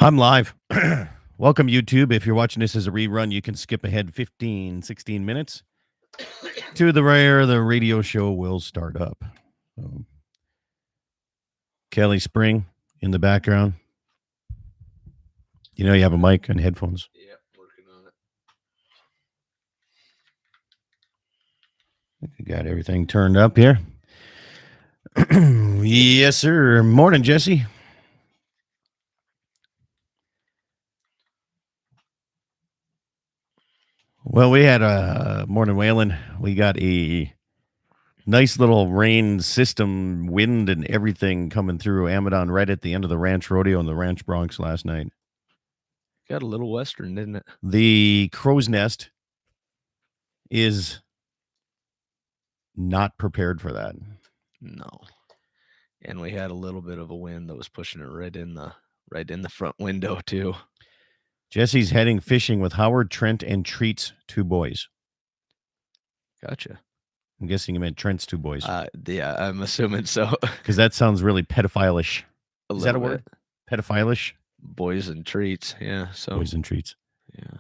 I'm live. Welcome, YouTube. If you're watching this as a rerun, you can skip ahead 15, 16 minutes to the where the radio show will start up. Kelly Spring in the background. You know you have a mic and headphones. Yep, working on it. You got everything turned up here. Yes, sir. Morning, Jesse. Well, we had a morning whaling. We got a nice little rain system, wind and everything coming through Amadon right at the end of the Ranch Rodeo and the Ranch Bronx last night. Got a little western, didn't it? The crow's nest is not prepared for that. No. And we had a little bit of a wind that was pushing it right in the front window too. Jesse's heading fishing with Howard, Trent, and Treat's two boys. Gotcha. I'm guessing you meant Trent's two boys. Yeah, I'm assuming so. Because that sounds really pedophile-ish. Is that a word? Bit. Pedophile-ish? Boys and treats, yeah. So boys and treats. Yeah.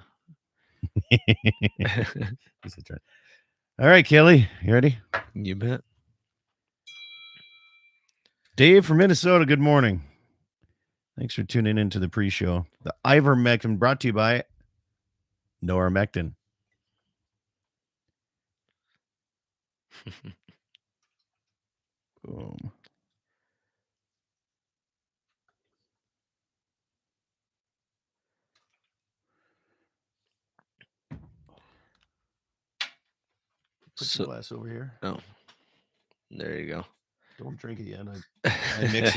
All right, Kelly, you ready? You bet. Dave from Minnesota, good morning. Thanks for tuning into the pre-show. The ivermectin brought to you by Normectin. Boom. Put your glass over here. Oh, there you go. Don't drink it yet. I mix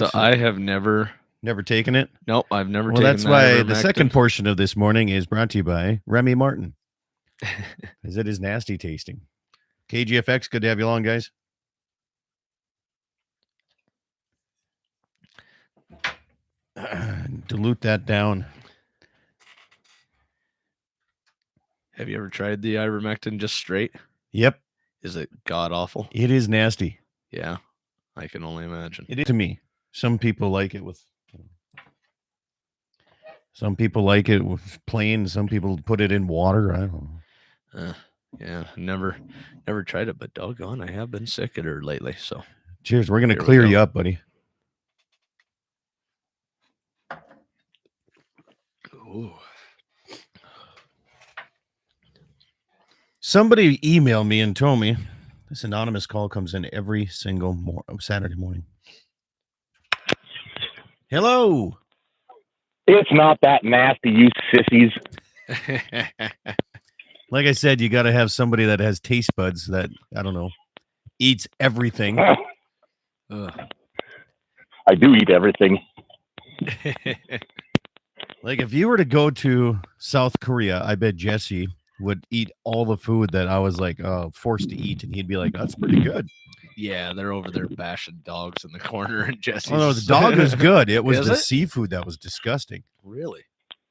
it. I have never taken it. Nope, I've never. Well, taken that's why ivermectin. The second portion of this morning is brought to you by Remy Martin. Because it is nasty tasting. KGFX, good to have you along, guys. Dilute that down. Have you ever tried the ivermectin just straight? Yep. Is it god awful? It is nasty. Yeah, I can only imagine. It is to me. Some people like it with. Some people like it with plain. Some people put it in water. I don't know. Yeah, never tried it, but doggone, I have been sick of her lately. So, cheers. We're gonna clear you up, buddy. Ooh. Somebody emailed me and told me this anonymous call comes in every single Saturday morning. Hello. It's not that nasty, you sissies. Like I said, you got to have somebody that has taste buds that, I don't know, eats everything. I do eat everything. Like if you were to go to South Korea, I bet Jesse would eat all the food that I was like forced to eat, and he'd be like, "That's pretty good." Yeah, they're over there bashing dogs in the corner, and Jesse's. Oh no, the dog was good. It was the seafood that was disgusting. Really?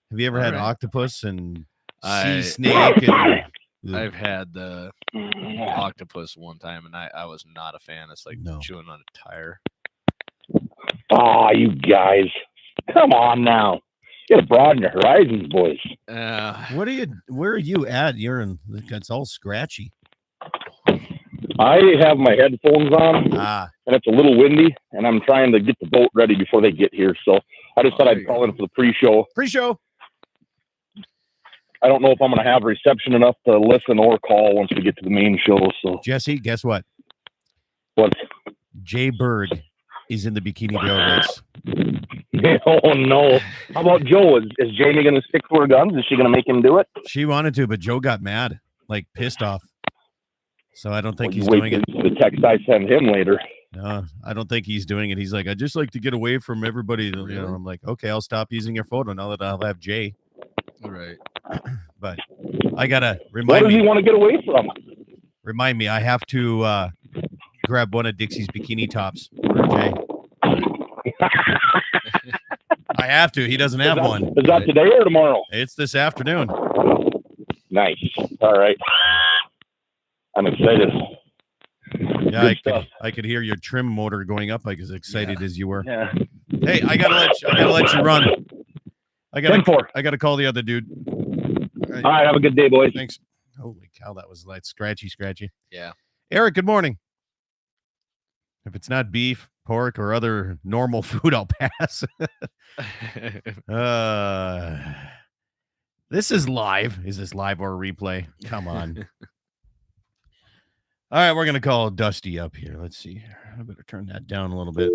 Have you ever had octopus and sea snake? And I've had the octopus one time, and I was not a fan. It's like chewing on a tire. Oh, you guys, come on now. You gotta broaden your horizons, boys. Where are you at? It's all scratchy. I have my headphones on, and it's a little windy, and I'm trying to get the boat ready before they get here. So I just thought I'd call in for the pre-show. Pre-show. I don't know if I'm going to have reception enough to listen or call once we get to the main show. So Jesse, guess what? What? Jay Berg is in the Bikini Bale race. Oh, no. How about Joe? Is Jamie going to stick to her guns? Is she going to make him do it? She wanted to, but Joe got mad, like pissed off. So I don't think he's doing it. The text I send him later. No, I don't think he's doing it. He's like, I just like to get away from everybody. Really? You know, I'm like, okay, I'll stop using your photo now that I'll have Jay. All right. But I got to remind What does he want to get away from? Remind me, I have to grab one of Dixie's bikini tops for Jay. I have to. He doesn't have one. Is that today or tomorrow? It's this afternoon. Nice. All right. I'm excited. Yeah, I could hear your trim motor going up like as excited as you were. Yeah. Hey, I gotta let you run. I gotta call the other dude. All right, have a good day, boys. Thanks. Holy cow, that was like scratchy. Yeah. Eric, good morning. If it's not beef, pork, or other normal food, I'll pass. This is live. Is this live or a replay? Come on. All right, we're going to call Dusty up here. Let's see here. I better turn that down a little bit.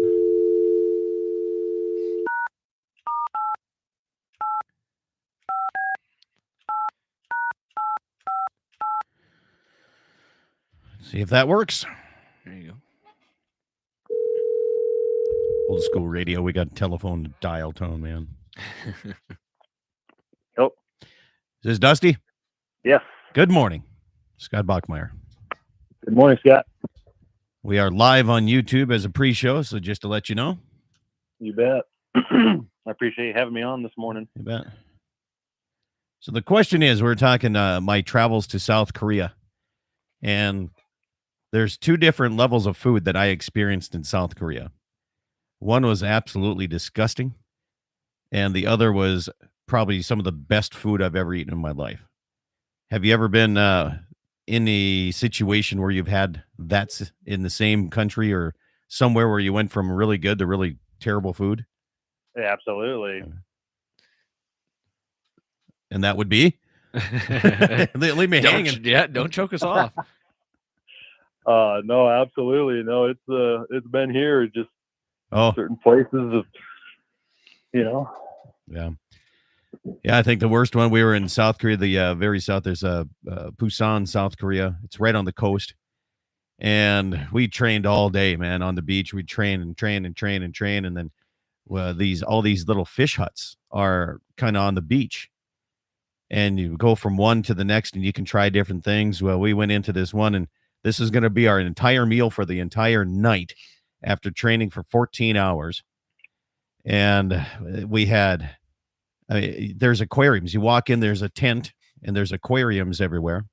See if that works. There you go. Old school radio. We got telephone dial tone, man. Yep. Is this Dusty? Yes. Good morning. Scott Bachmeyer. Good morning, Scott. We are live on YouTube as a pre-show, so just to let you know. You bet. I appreciate you having me on this morning. You bet. So the question is, we're talking my travels to South Korea, and there's two different levels of food that I experienced in South Korea. One was absolutely disgusting, and the other was probably some of the best food I've ever eaten in my life. Have you ever been in a situation where you've had that's in the same country or somewhere where you went from really good to really terrible food? Yeah, absolutely. And that would be? Leave me hanging. Yeah, don't choke us off. No, absolutely. No, it's been here. Just certain places of, Yeah. Yeah, I think the worst one, we were in South Korea, the very south. There's Busan, South Korea. It's right on the coast. And we trained all day, man, on the beach. We train. And then all these little fish huts are kind of on the beach. And you go from one to the next and you can try different things. Well, we went into this one, and this is going to be our entire meal for the entire night after training for 14 hours. And we had... there's aquariums. You walk in, there's a tent, and there's aquariums everywhere.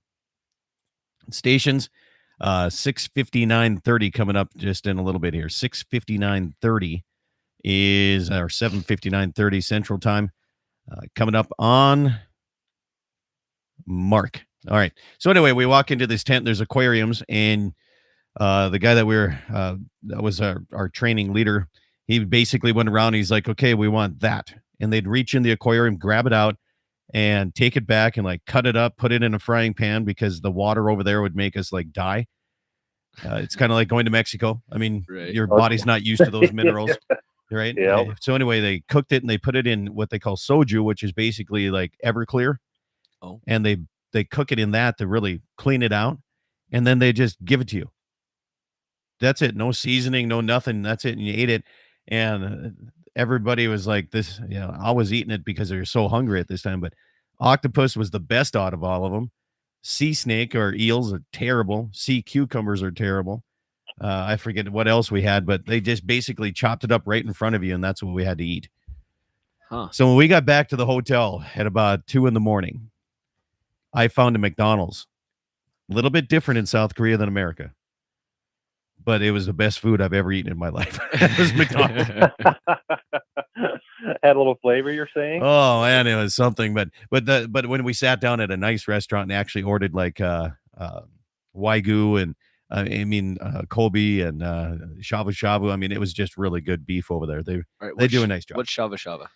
Stations, 6:59:30 coming up just in a little bit here. 6:59:30 is our 7:59:30 Central Time coming up on Mark. All right. So anyway, we walk into this tent. There's aquariums, and the guy that that was our training leader. He basically went around. He's like, "Okay, we want that." And they'd reach in the aquarium, grab it out, and take it back and like cut it up, put it in a frying pan because the water over there would make us like die. It's kind of like going to Mexico. I mean, your body's not used to those minerals, right? Yeah. So anyway, they cooked it and they put it in what they call soju, which is basically like Everclear. Oh. And they cook it in that to really clean it out, and then they just give it to you. That's it. No seasoning, no nothing. That's it. And you ate it, and everybody was like this, I was eating it because they were so hungry at this time, but octopus was the best out of all of them. Sea snake or eels are terrible. Sea cucumbers are terrible. I forget what else we had, but they just basically chopped it up right in front of you, and that's what we had to eat. Huh. So when we got back to the hotel at about 2 a.m, I found a McDonald's. A little bit different in South Korea than America, but it was the best food I've ever eaten in my life. It was McDonald's. Had a little flavor, you're saying? Oh man, it was something. But when we sat down at a nice restaurant and actually ordered like Wagyu and Kobe and shabu shabu. I mean, it was just really good beef over there. They do a nice job. What's shava shava?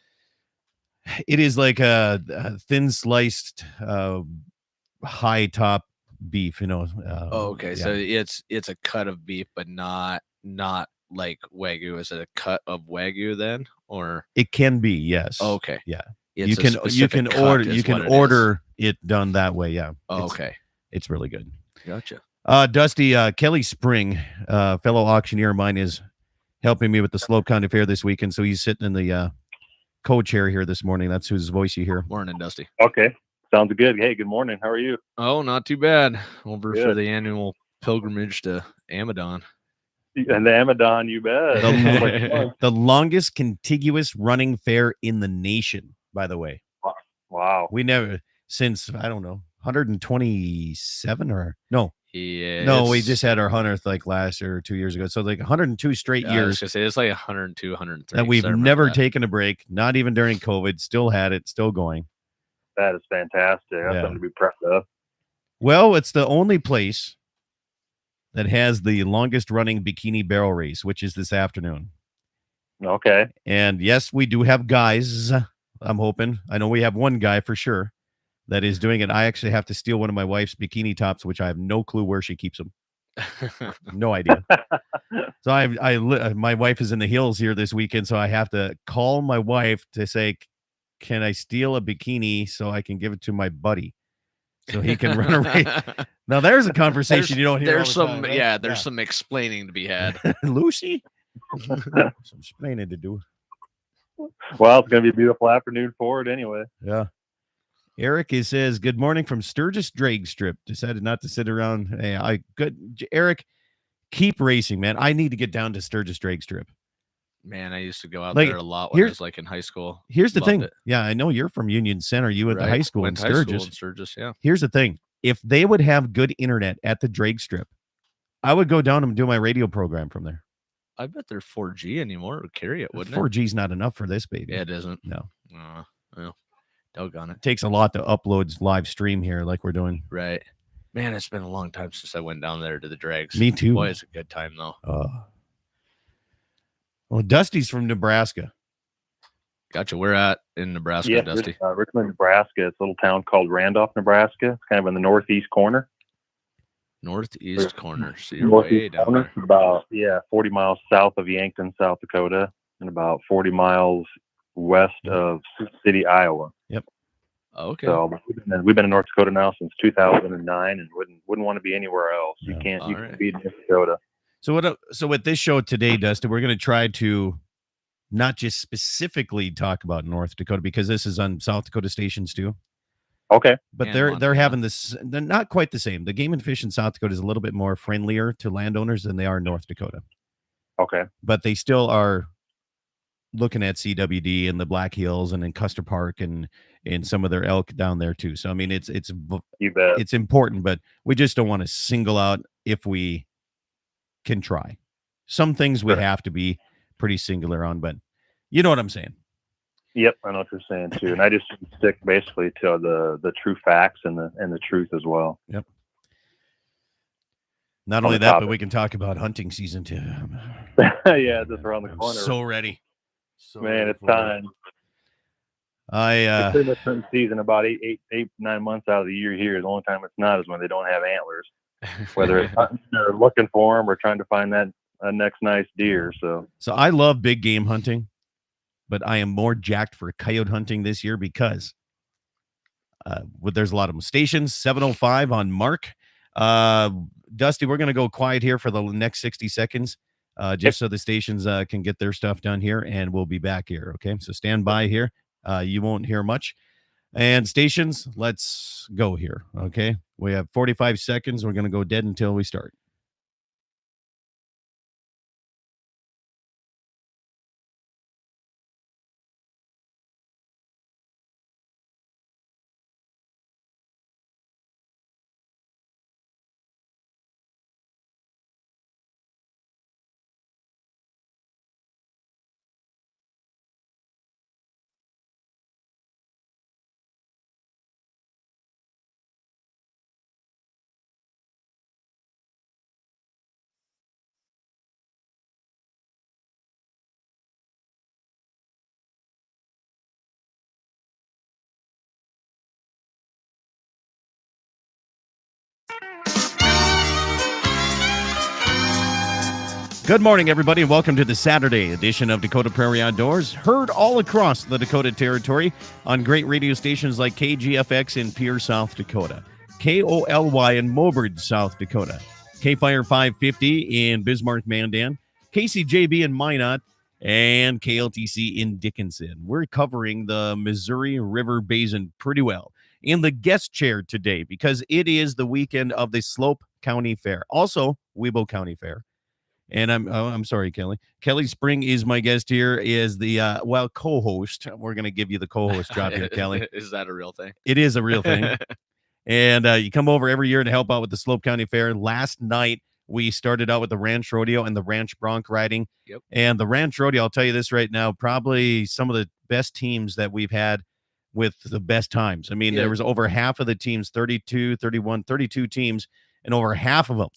It is like a thin sliced high top beef, Okay. Yeah. So it's a cut of beef, but not like Wagyu. Is it a cut of Wagyu then, or it can be? Yes. Okay. Yeah. It's you can order it done that way. Yeah. Okay. It's really good. Gotcha. Dusty, Kelly Spring, fellow auctioneer of mine, is helping me with the Slope County Fair this weekend. So he's sitting in the co-chair here this morning. That's whose voice you hear. Morning, Dusty. Okay. Sounds good. Hey, good morning. How are you? Oh, not too bad. Over Good. for the annual pilgrimage to Amadon. And the Amadon, you bet. The longest contiguous running fair in the nation, by the way. Wow. We never, since, I don't know, 127 or no, Yeah. No, we just had our 100th like last year or 2 years ago. So like 102 straight I was years gonna say it's like 102, 103. that we've so I remember never that. taken a break, not even during COVID. Still had it, still going. That is fantastic. That's Yeah. something to be proud of. Well, it's the only place that has the longest running bikini barrel race, which is this afternoon. Okay. And yes, we do have guys. I'm hoping. I know we have one guy for sure that is doing it. I actually have to steal one of my wife's bikini tops, which I have no clue where she keeps them. No idea. So my wife is in the hills here this weekend, so I have to call my wife to say, can I steal a bikini so I can give it to my buddy so he can run a race? Now there's a conversation you don't hear all the time, right? There's some explaining to be had. Lucy, some explaining to do. Well, it's going to be a beautiful afternoon for it anyway. Yeah. Eric says, good morning from Sturgis Drag Strip. Decided not to sit around. Hey, Eric, keep racing, man. I need to get down to Sturgis Drag Strip. Man, I used to go out there a lot when I was like in high school. Here's the Loved thing. it. Yeah, I know you're from Union Center. You went to high school in Sturgis. Yeah. Here's the thing. If they would have good internet at the Drag Strip, I would go down and do my radio program from there. I bet they're 4G anymore. It would carry it, wouldn't it? 4G's not enough for this baby. Yeah, it isn't. No. Well, doggone it. Takes a lot to upload live stream here like we're doing. Right. Man, it's been a long time since I went down there to the drags. Me too. Boy, it's a good time, though. Well, Dusty's from Nebraska. Gotcha. We're at in Nebraska, Dusty. Richmond, Nebraska. It's a little town called Randolph, Nebraska. It's kind of in the northeast corner. Northeast corner. So you're way down there. About 40 miles south of Yankton, South Dakota, and about 40 miles west of Sioux City, Iowa. Yep. Okay. So we've been in North Dakota now since 2009, and wouldn't want to be anywhere else. No. You can't beat North Dakota. So with this show today, Dusty, we're going to try to not just specifically talk about North Dakota, because this is on South Dakota stations too. Okay. But they're having this. They're not quite the same. The Game and Fish in South Dakota is a little bit more friendlier to landowners than they are in North Dakota. Okay. But they still are looking at CWD and the Black Hills and in Custer Park and some of their elk down there too. So I mean, it's you bet. It's important, but we just don't want to single out if we can try. Some things we have to be pretty singular on, but you know what I'm saying. Yep, I know what you're saying too, and I just stick basically to the true facts and the truth as well. Yep. Not only that, but we can talk about hunting season too. Yeah, just around the corner. So ready. Man, it's time. It's pretty much hunting season about 9 months out of the year here. The only time it's not is when they don't have antlers. Whether it's hunting or looking for them or trying to find that next nice deer. So I love big game hunting, but I am more jacked for coyote hunting this year because there's a lot of them. Stations 705 on Mark. Dusty, we're going to go quiet here for the next 60 seconds, just so the stations can get their stuff done here, and we'll be back here. Okay, so stand by here. You won't hear much. And stations, let's go here. Okay, we have 45 seconds. We're going to go dead until we start. Good morning, everybody, and welcome to the Saturday edition of Dakota Prairie Outdoors, heard all across the Dakota Territory on great radio stations like KGFX in Pierre, South Dakota, KOLY in Mobridge, South Dakota, K-Fire 550 in Bismarck, Mandan, KCJB in Minot, and KLTC in Dickinson. We're covering the Missouri River Basin pretty well in the guest chair today because it is the weekend of the Slope County Fair, also Webo County Fair. And I'm sorry, Kelly. Kelly Spring is my guest here, is the co-host. We're going to give you the co-host job here, Kelly. Is that a real thing? It is a real thing. And you come over every year to help out with the Slope County Fair. Last night, we started out with the Ranch Rodeo and the Ranch Bronc riding. Yep. And the Ranch Rodeo, I'll tell you this right now, probably some of the best teams that we've had with the best times. I mean, there was over half of the teams, 32, 31, 32 teams, and over half of them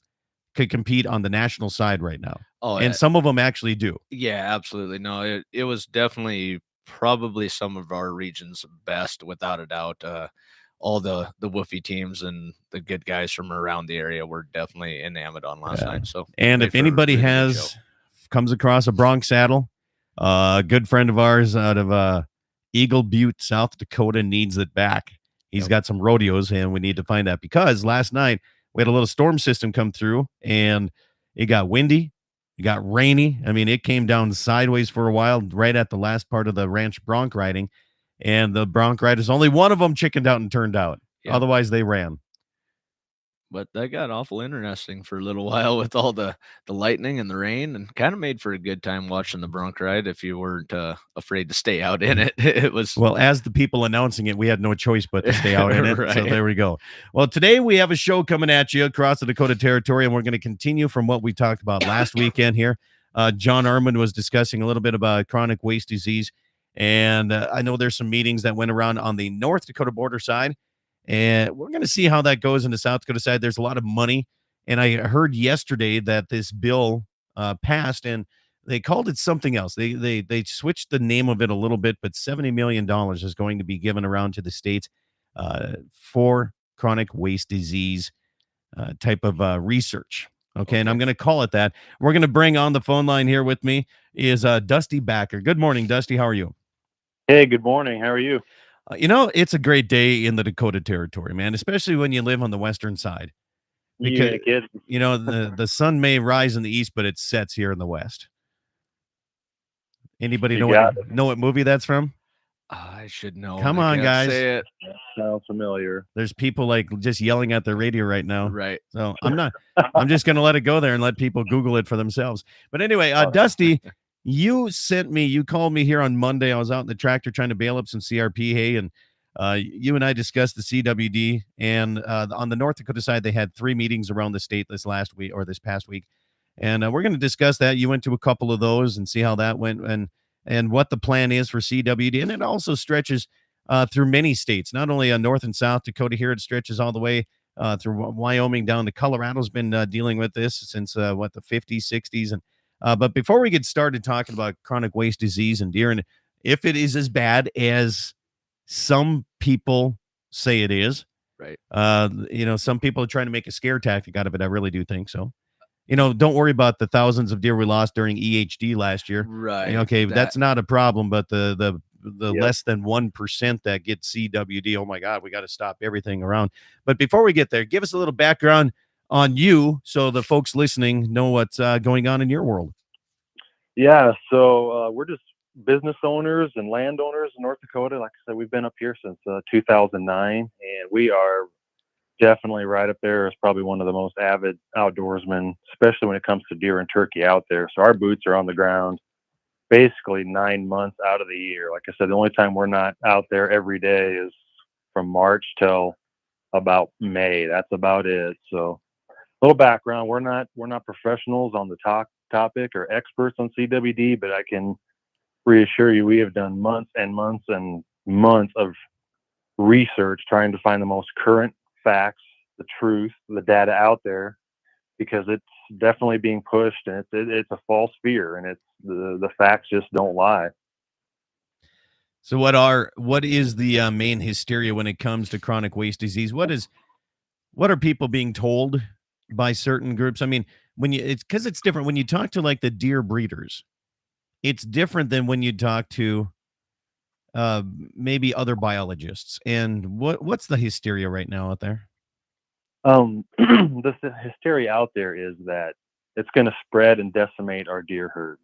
could compete on the national side right now. Oh, and some of them actually do. Yeah, absolutely. No, it was definitely probably some of our region's best, without a doubt. All the woofy teams and the good guys from around the area were definitely in Amadon last night. So, and if anybody comes across a Bronc saddle, a good friend of ours out of Eagle Butte, South Dakota, needs it back. He's got some rodeos, and we need to find that, because last night we had a little storm system come through, and it got windy, it got rainy. I mean, it came down sideways for a while, right at the last part of the Ranch Bronc riding. And the Bronc riders, only one of them chickened out and turned out. Yep. Otherwise, they ran. But that got awful interesting for a little while with all the lightning and the rain, and kind of made for a good time watching the Bronc ride if you weren't afraid to stay out in it. It was, well, as the people announcing it, we had no choice but to stay out in it. Right. So there we go. Well, today we have a show coming at you across the Dakota Territory, and we're going to continue from what we talked about last weekend here. John Armand was discussing a little bit about chronic waste disease. And I know there's some meetings that went around on the North Dakota border side, and we're going to see how that goes in the South Dakota side. There's a lot of money, and I heard yesterday that this bill passed, and they called it something else. They switched the name of it a little bit, but $70 million is going to be given around to the states for chronic waste disease type of research. Okay, and I'm going to call it that. We're going to bring on the phone line here with me is Dusty Backer. Good morning, Dusty. How are you? Hey, good morning. How are you? It's a great day in the Dakota Territory, man, especially when you live on the western side. Because, the sun may rise in the east, but it sets here in the west. Anybody know what movie that's from? I should know. Come on, guys. Say it. Sounds familiar. There's people like just yelling at their radio right now. Right. So I'm just going to let it go there and let people Google it for themselves. But anyway, Dusty, you called me here on Monday. I was out in the tractor trying to bale up some CRP hay, and you and I discussed the CWD. And on the North Dakota side, they had 3 meetings around the state this past week. And we're going to discuss that. You went to a couple of those and see how that went and what the plan is for CWD. And it also stretches through many states, not only on North and South Dakota here. It stretches all the way through Wyoming down to Colorado's been dealing with this since the 50s, 60s. And but before we get started talking about chronic waste disease and deer, and if it is as bad as some people say it is, right? Some people are trying to make a scare tactic out of it. I really do think so. Don't worry about the thousands of deer we lost during EHD last year. Right. Okay, that's not a problem, but the less than 1% that get CWD, oh my God, we got to stop everything around. But before we get there, give us a little background on you so the folks listening know what's going on in your world. Yeah, so we're just business owners and landowners in North Dakota. Like I said, we've been up here since 2009, and we are definitely right up there as probably one of the most avid outdoorsmen, especially when it comes to deer and turkey out there. So our boots are on the ground basically 9 months out of the year. Like I said, the only time we're not out there every day is from March till about May. That's about it. So a little background. We're not professionals on the topic or experts on CWD, but I can reassure you we have done months and months and months of research trying to find the most current facts, the truth, the data out there, because it's definitely being pushed, and it's a false fear, and it's the facts just don't lie. So what is the main hysteria when it comes to chronic waste disease? What are people being told by certain groups? I mean, it's because it's different when you talk to like the deer breeders. It's different than when you talk to maybe other biologists. And what's the hysteria right now out there? The hysteria out there is that it's going to spread and decimate our deer herd.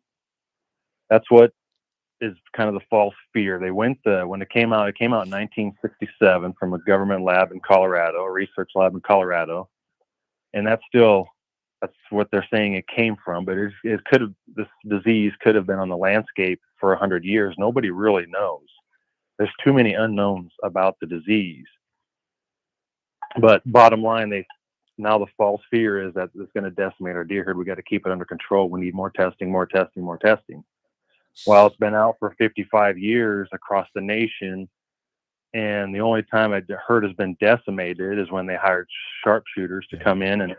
That's what is kind of the false fear. When it came out in 1967 from a government lab in Colorado, a research lab in Colorado. And that's what they're saying it came from, but this disease could have been on the landscape for 100 years. Nobody really knows. There's too many unknowns about the disease. But bottom line, now the false fear is that it's going to decimate our deer herd. We got to keep it under control. We need more testing, more testing, more testing. Well, it's been out for 55 years across the nation, and the only time a herd has been decimated is when they hired sharpshooters to come in and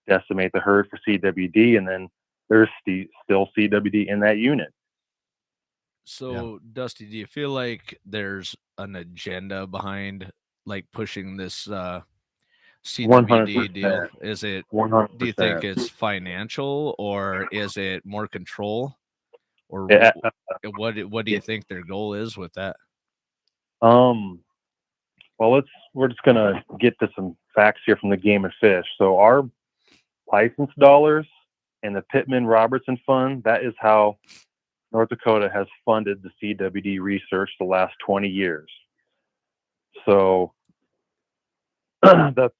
decimate the herd for CWD, and then there's still CWD in that unit. So, Dusty, do you feel like there's an agenda behind like pushing this CWD deal? Is it 100%. Do you think it's financial, or is it more control, or what do you think their goal is with that? Well, we're just gonna get to some facts here from the Game and Fish. So our license dollars and the Pittman-Robertson Fund, that is how North Dakota has funded the CWD research the last 20 years. So that's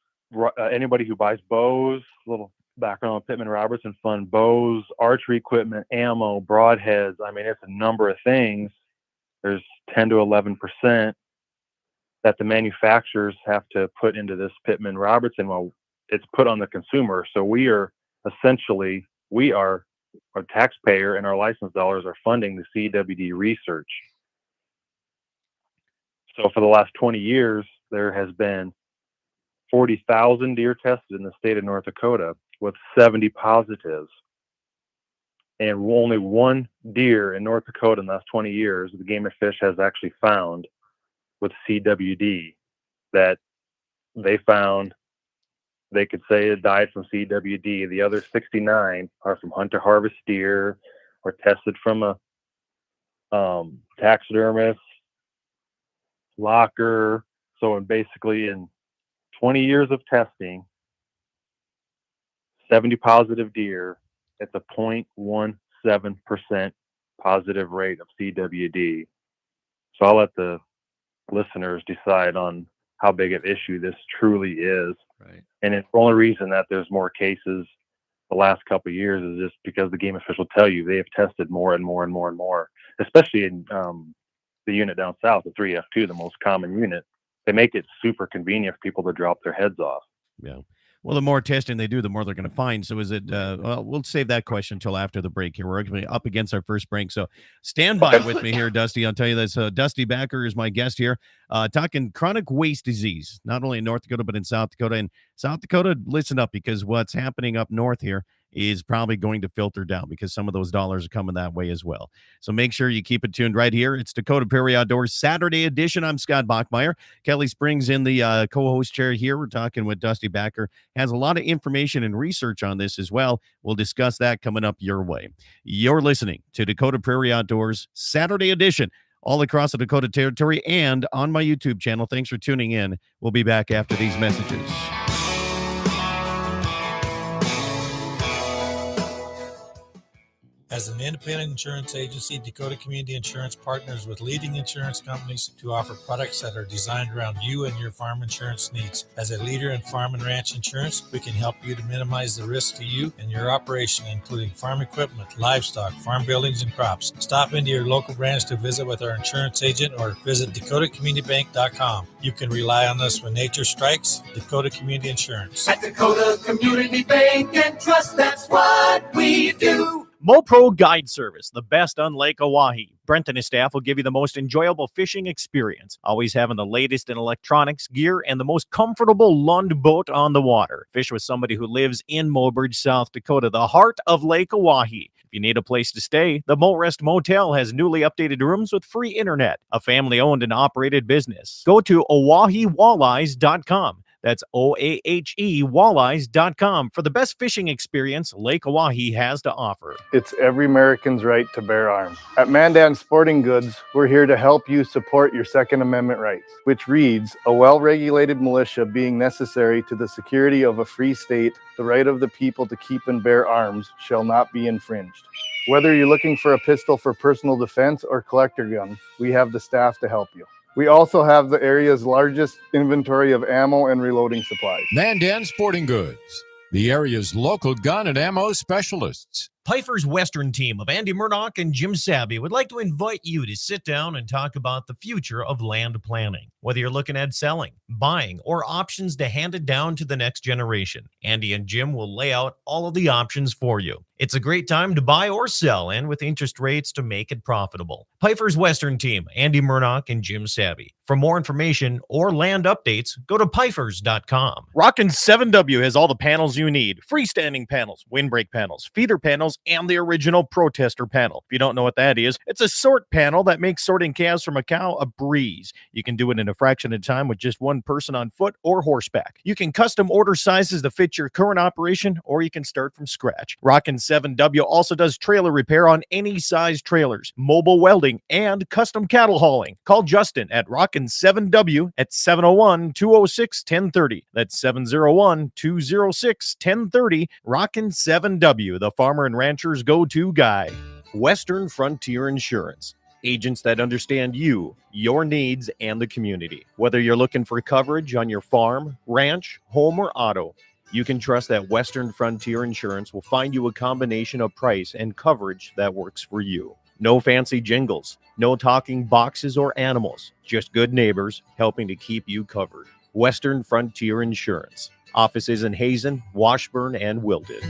anybody who buys bows, little background on Pittman-Robertson Fund, bows, archery equipment, ammo, broadheads. I mean, it's a number of things. There's 10 to 11% that the manufacturers have to put into this Pittman-Robertson. Well, it's put on the consumer. So we are a taxpayer, and our license dollars are funding the CWD research. So for the last 20 years, there has been 40,000 deer tested in the state of North Dakota with 70 positives. And only one deer in North Dakota in the last 20 years, the Game and Fish has actually found with CWD that they found they could say it died from CWD. The other 69 are from hunter harvest deer or tested from a taxidermist, locker. So basically in 20 years of testing, 70 positive deer, it's a 0.17% positive rate of CWD. So I'll let the listeners decide on how big an issue this truly is. Right. And it's the only reason that there's more cases the last couple of years is just because the Game and Fish will tell you they have tested more and more and more and more, especially in the unit down south, the 3F2, the most common unit. They make it super convenient for people to drop their heads off. Yeah. Well, the more testing they do, the more they're going to find. So is it, well, we'll save that question until after the break here. We're actually up against our first break. So stand by with me here, Dusty. I'll tell you this. Dusty Backer is my guest here, talking chronic waste disease, not only in North Dakota, but in South Dakota. And South Dakota, listen up, because what's happening up north here is probably going to filter down because some of those dollars are coming that way as well. So make sure you keep it tuned right here. It's Dakota Prairie Outdoors Saturday edition. I'm Scott Bachmeyer. Kelly Springs in the co-host chair here. We're talking with Dusty Backer. Has a lot of information and research on this as well. We'll discuss that coming up your way. You're listening to Dakota Prairie Outdoors Saturday edition, all across the Dakota Territory and on my YouTube channel. Thanks for tuning in. We'll be back after these messages. As an independent insurance agency, Dakota Community Insurance partners with leading insurance companies to offer products that are designed around you and your farm insurance needs. As a leader in farm and ranch insurance, we can help you to minimize the risk to you and your operation, including farm equipment, livestock, farm buildings, and crops. Stop into your local branch to visit with our insurance agent or visit DakotaCommunityBank.com. You can rely on us when nature strikes. Dakota Community Insurance. At Dakota Community Bank and Trust, that's what we do. MoPro Guide Service, the best on Lake Oahe. Brent and his staff will give you the most enjoyable fishing experience, always having the latest in electronics, gear, and the most comfortable Lund boat on the water. Fish with somebody who lives in Mobridge, South Dakota, the heart of Lake Oahe. If you need a place to stay, the Morest Motel has newly updated rooms with free internet, a family-owned and operated business. Go to OaheWalleyes.com. That's OAHE Walleyes.com for the best fishing experience Lake Oahe has to offer. It's every American's right to bear arms. At Mandan Sporting Goods, we're here to help you support your Second Amendment rights, which reads, a well-regulated militia being necessary to the security of a free state, the right of the people to keep and bear arms shall not be infringed. Whether you're looking for a pistol for personal defense or collector gun, we have the staff to help you. We also have the area's largest inventory of ammo and reloading supplies. Mandan Sporting Goods, the area's local gun and ammo specialists. Piper's Western team of Andy Murdoch and Jim Sabby would like to invite you to sit down and talk about the future of land planning. Whether you're looking at selling, buying, or options to hand it down to the next generation, Andy and Jim will lay out all of the options for you. It's a great time to buy or sell, and with interest rates to make it profitable. Piper's Western Team, Andy Murdoch and Jim Savvy. For more information or land updates, go to pifers.com. Rockin' 7W has all the panels you need. Freestanding panels, windbreak panels, feeder panels, and the original protester panel. If you don't know what that is, it's a sort panel that makes sorting calves from a cow a breeze. You can do it in a fraction of time with just one person on foot or horseback. You can custom order sizes to fit your current operation, or you can start from scratch. Rockin' 7W also does trailer repair on any size trailers, mobile welding, and custom cattle hauling. Call Justin at Rockin' 7W at 701-206-1030. That's 701-206-1030. Rockin' 7W, the farmer and rancher's go-to guy. Western Frontier Insurance. Agents that understand you, your needs, and the community. Whether you're looking for coverage on your farm, ranch, home, or auto, you can trust that Western Frontier Insurance will find you a combination of price and coverage that works for you. No fancy jingles, no talking boxes or animals, just good neighbors helping to keep you covered. Western Frontier Insurance. Offices in Hazen, Washburn, and Wilton.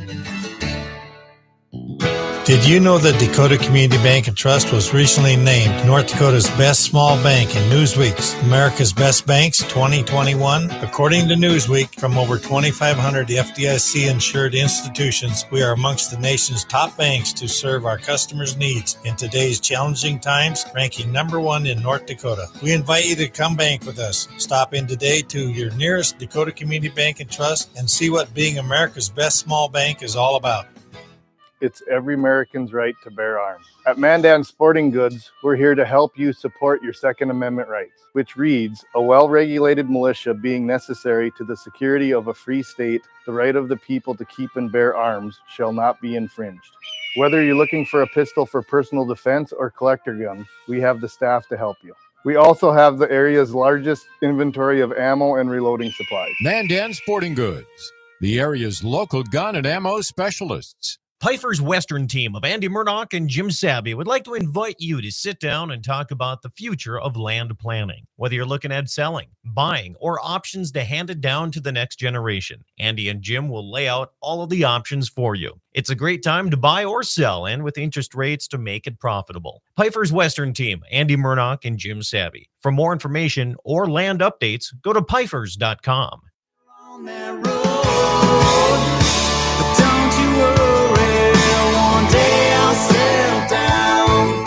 Did you know that Dakota Community Bank and Trust was recently named North Dakota's best small bank in Newsweek's America's Best Banks 2021? According to Newsweek, from over 2,500 FDIC-insured institutions, we are amongst the nation's top banks to serve our customers' needs in today's challenging times, ranking number 1 in North Dakota. We invite you to come bank with us. Stop in today to your nearest Dakota Community Bank and Trust and see what being America's best small bank is all about. It's every American's right to bear arms. At Mandan Sporting Goods, we're here to help you support your Second Amendment rights, which reads, a well-regulated militia being necessary to the security of a free state, the right of the people to keep and bear arms shall not be infringed. Whether you're looking for a pistol for personal defense or collector gun, we have the staff to help you. We also have the area's largest inventory of ammo and reloading supplies. Mandan Sporting Goods, the area's local gun and ammo specialists. Piper's Western Team of Andy Murdoch and Jim Savvy would like to invite you to sit down and talk about the future of land planning. Whether you're looking at selling, buying, or options to hand it down to the next generation, Andy and Jim will lay out all of the options for you. It's a great time to buy or sell, and with interest rates to make it profitable. Piper's Western Team, Andy Murdoch and Jim Savvy. For more information or land updates, go to pifers.com. On that road, but don't you worry, one day I'll settle down.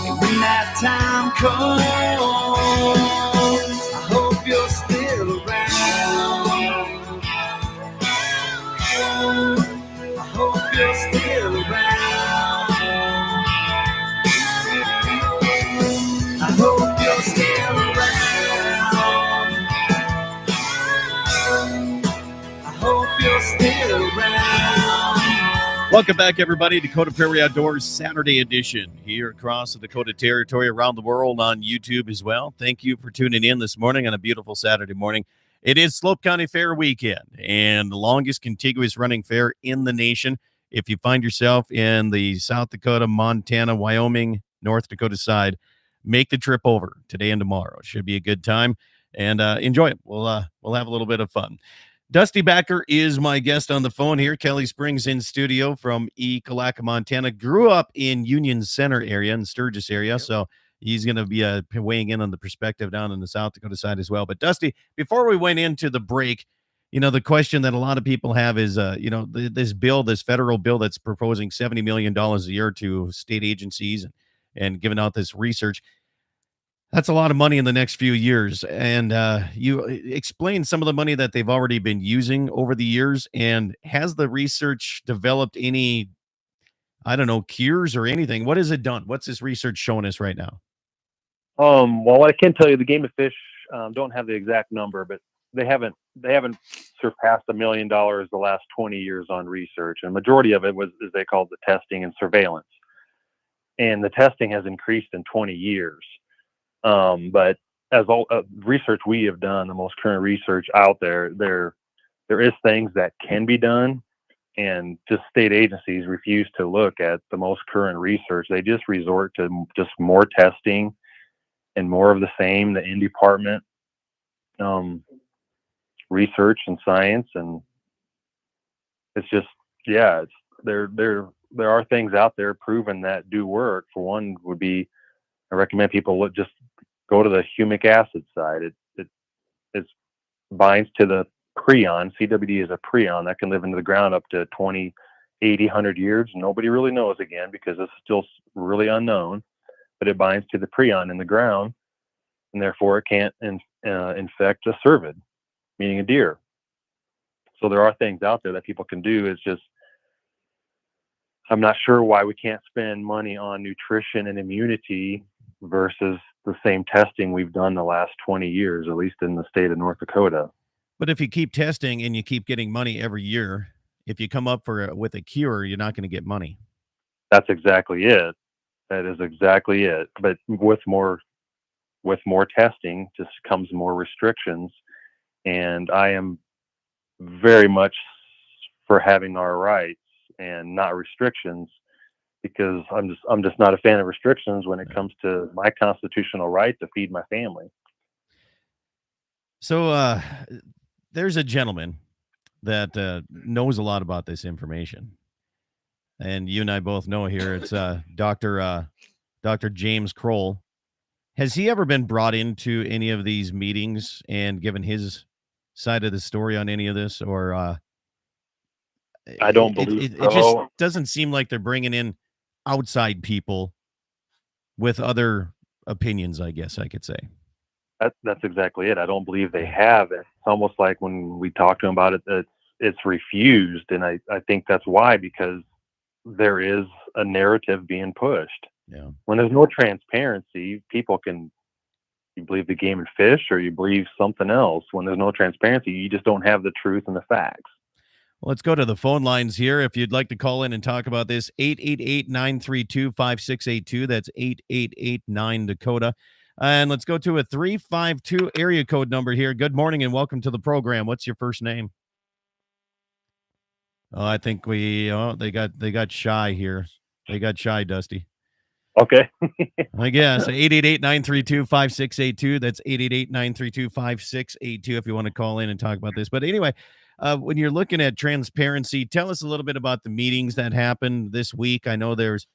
And when that time comes, I hope you're still around. I hope you're still around. I hope you're still around. I hope you're still around. Welcome back, everybody. Dakota Prairie Outdoors Saturday edition here across the Dakota Territory, around the world on YouTube as well. Thank you for tuning in this morning on a beautiful Saturday morning. It is Slope County Fair weekend and the longest contiguous running fair in the nation. If you find yourself in the South Dakota, Montana, Wyoming, North Dakota side, make the trip over today and tomorrow. It should be a good time, and enjoy it. We'll have a little bit of fun. Dusty Backer is my guest on the phone here. Kelly Springs in studio from Ekalaka, Montana. Grew up in Union Center area, in Sturgis area, so he's going to be weighing in on the perspective down in the South Dakota side as well. But Dusty, before we went into the break, the question that a lot of people have is, this federal bill that's proposing $70 million a year to state agencies and giving out this research. That's a lot of money in the next few years. And you explained some of the money that they've already been using over the years. And has the research developed any, cures or anything? What has it done? What's this research showing us right now? Well, what I can tell you, the Game of Fish don't have the exact number, but they haven't surpassed $1 million the last 20 years on research. And majority of it was, as they called, the testing and surveillance. And the testing has increased in 20 years. But as all research we have done, the most current research out there is things that can be done, and just state agencies refuse to look at the most current research. They just resort to just more testing and more of the same, the in department research and science. And it's just, yeah, it's there are things out there proven that do work. For one would be, I recommend people just go to the humic acid side. It binds to the prion. CWD is a prion that can live into the ground up to 20, 80, 100 years. Nobody really knows, again, because it's still really unknown, but it binds to the prion in the ground, and therefore it can't infect a cervid, meaning a deer. So there are things out there that people can do. It's just, I'm not sure why we can't spend money on nutrition and immunity versus the same testing we've done the last 20 years, at least in the state of North Dakota. But if you keep testing and you keep getting money every year, if you come up with a cure, you're not going to get money. That's exactly it. That is exactly it. But with more testing just comes more restrictions, and I am very much for having our rights and not restrictions, because I'm just not a fan of restrictions when it comes to my constitutional right to feed my family. So there's a gentleman that knows a lot about this information, and you and I both know here. It's Dr. James Kroll. Has he ever been brought into any of these meetings and given his side of the story on any of this, or I don't believe it just doesn't seem like they're bringing in outside people with other opinions, I guess I could say. That's exactly it. I don't believe they have it. It's almost like when we talk to them about it, it's refused. And I think that's why, because there is a narrative being pushed. Yeah. When there's no transparency, people you believe the game and fish, or you believe something else. When there's no transparency, you just don't have the truth and the facts. Well, let's go to the phone lines here. If you'd like to call in and talk about this, 888-932-5682. That's 888-9-DAKOTA. And let's go to a 352 area code number here. Good morning and welcome to the program. What's your first name? Oh, I think they got shy here. They got shy, Dusty. Okay. I guess 888-932-5682. That's 888-932-5682 if you want to call in and talk about this. But anyway, when you're looking at transparency, tell us a little bit about the meetings that happened this week. I know there's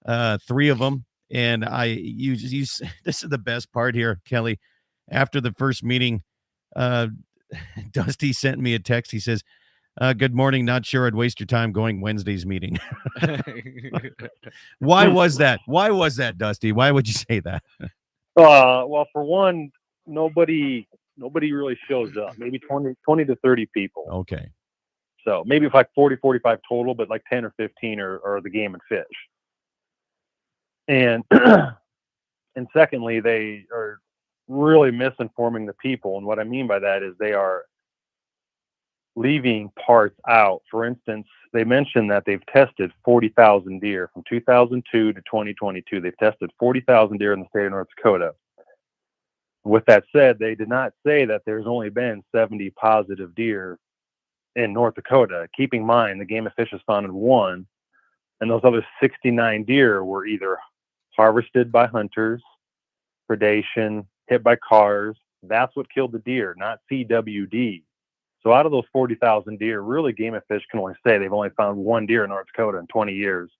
3 of them, and you this is the best part here, Kelly. After the first meeting, Dusty sent me a text. He says, good morning. Not sure I'd waste your time going Wednesday's meeting. Why was that? Why was that, Dusty? Why would you say that? Well, for one, nobody really shows up. Maybe 20 to 30 people. Okay. So maybe it's like 40, 45 total, but like 10 or 15 are the game and fish. And and secondly, they are really misinforming the people. And what I mean by that is they are leaving parts out. For instance, they mentioned that they've tested 40,000 deer from 2002 to 2022. They've tested 40,000 deer in the state of North Dakota. With that said, they did not say that there's only been 70 positive deer in North Dakota. Keep in mind, the game and fish has found 1, and those other 69 deer were either harvested by hunters, predation, hit by cars. That's what killed the deer, not CWD. So out of those 40,000 deer, really Game and Fish can only say they've only found 1 deer in North Dakota in 20 years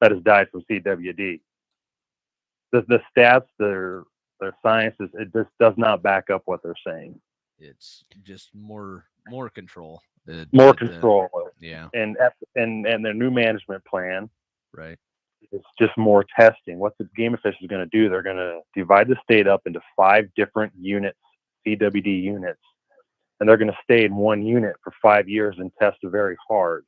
that has died from CWD. The stats, their science, it just does not back up what they're saying. It's just more control. More control. Yeah. And their new management plan. Right. It's just more testing. What the Game and Fish is going to do, they're going to divide the state up into 5 different units, CWD units. And they're going to stay in 1 unit for 5 years and test very hard.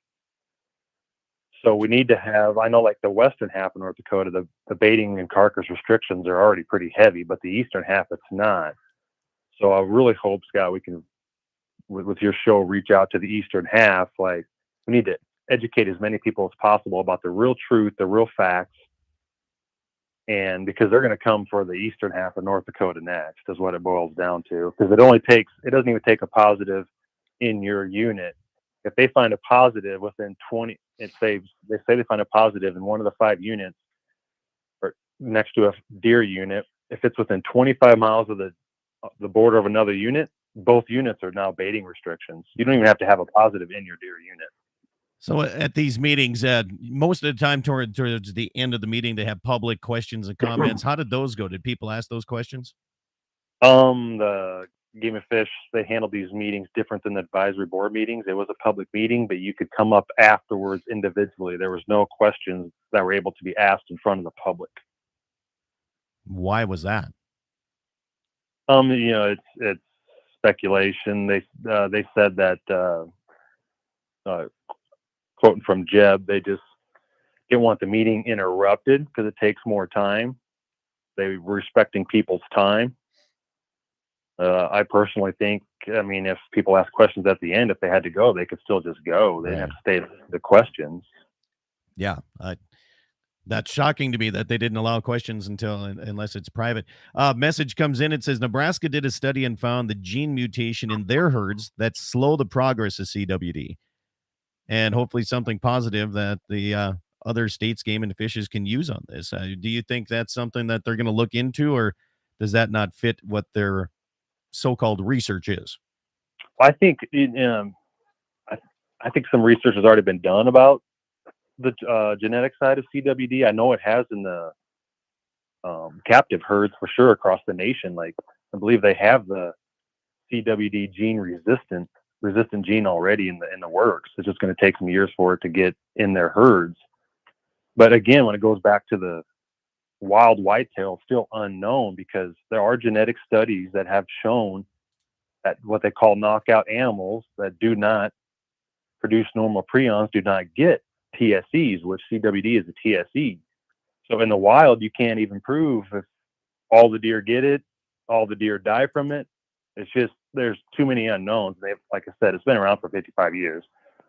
So we need to have, I know like the western half of North Dakota, the baiting and carcass restrictions are already pretty heavy, but the eastern half, it's not. So I really hope, Scott, we can, with your show, reach out to the eastern half. Like, we need to educate as many people as possible about the real truth, the real facts. And because they're going to come for the eastern half of North Dakota next, is what it boils down to. Because it doesn't even take a positive in your unit. If they find a positive within 20, they say they find a positive in one of the 5 units or next to a deer unit, if it's within 25 miles of the border of another unit, both units are now baiting restrictions. You don't even have to have a positive in your deer unit. So at these meetings, most of the time towards the end of the meeting, they have public questions and comments. How did those go? Did people ask those questions? The Game and Fish, they handled these meetings different than the advisory board meetings. It was a public meeting, but you could come up afterwards individually. There was no questions that were able to be asked in front of the public. Why was that? It's speculation. They said that, quoting from Jeb, they just didn't want the meeting interrupted because it takes more time. They were respecting people's time. I personally think, if people ask questions at the end, if they had to go, they could still just go. They didn't have to stay the questions. Yeah. That's shocking to me that they didn't allow questions unless it's private. Message comes in. It says Nebraska did a study and found the gene mutation in their herds that slow the progress of CWD. And hopefully something positive that the other states' game and fishes can use on this. Do you think that's something that they're going to look into, or does that not fit what their so-called research is? I think I think some research has already been done about the genetic side of CWD. I know it has in the captive herds for sure across the nation. Like, I believe they have the CWD gene resistant gene already in the works. It's just going to take some years for it to get in their herds. But again, when it goes back to the wild whitetail, still unknown, because there are genetic studies that have shown that what they call knockout animals that do not produce normal prions do not get TSEs, which CWD is a TSE. So in the wild, you can't even prove if all the deer get it, all the deer die from it. It's just, there's too many unknowns. Like I said, it's been around for 55 years.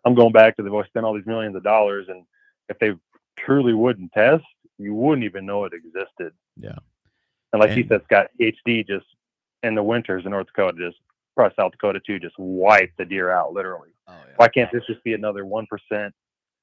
I'm going back to they've always spent all these millions of dollars, and if they truly wouldn't test, you wouldn't even know it existed. Yeah. And like he said, Scott, HD just in the winters in North Dakota, just probably South Dakota too, just wipe the deer out, literally. Oh, yeah. Why can't this just be another 1%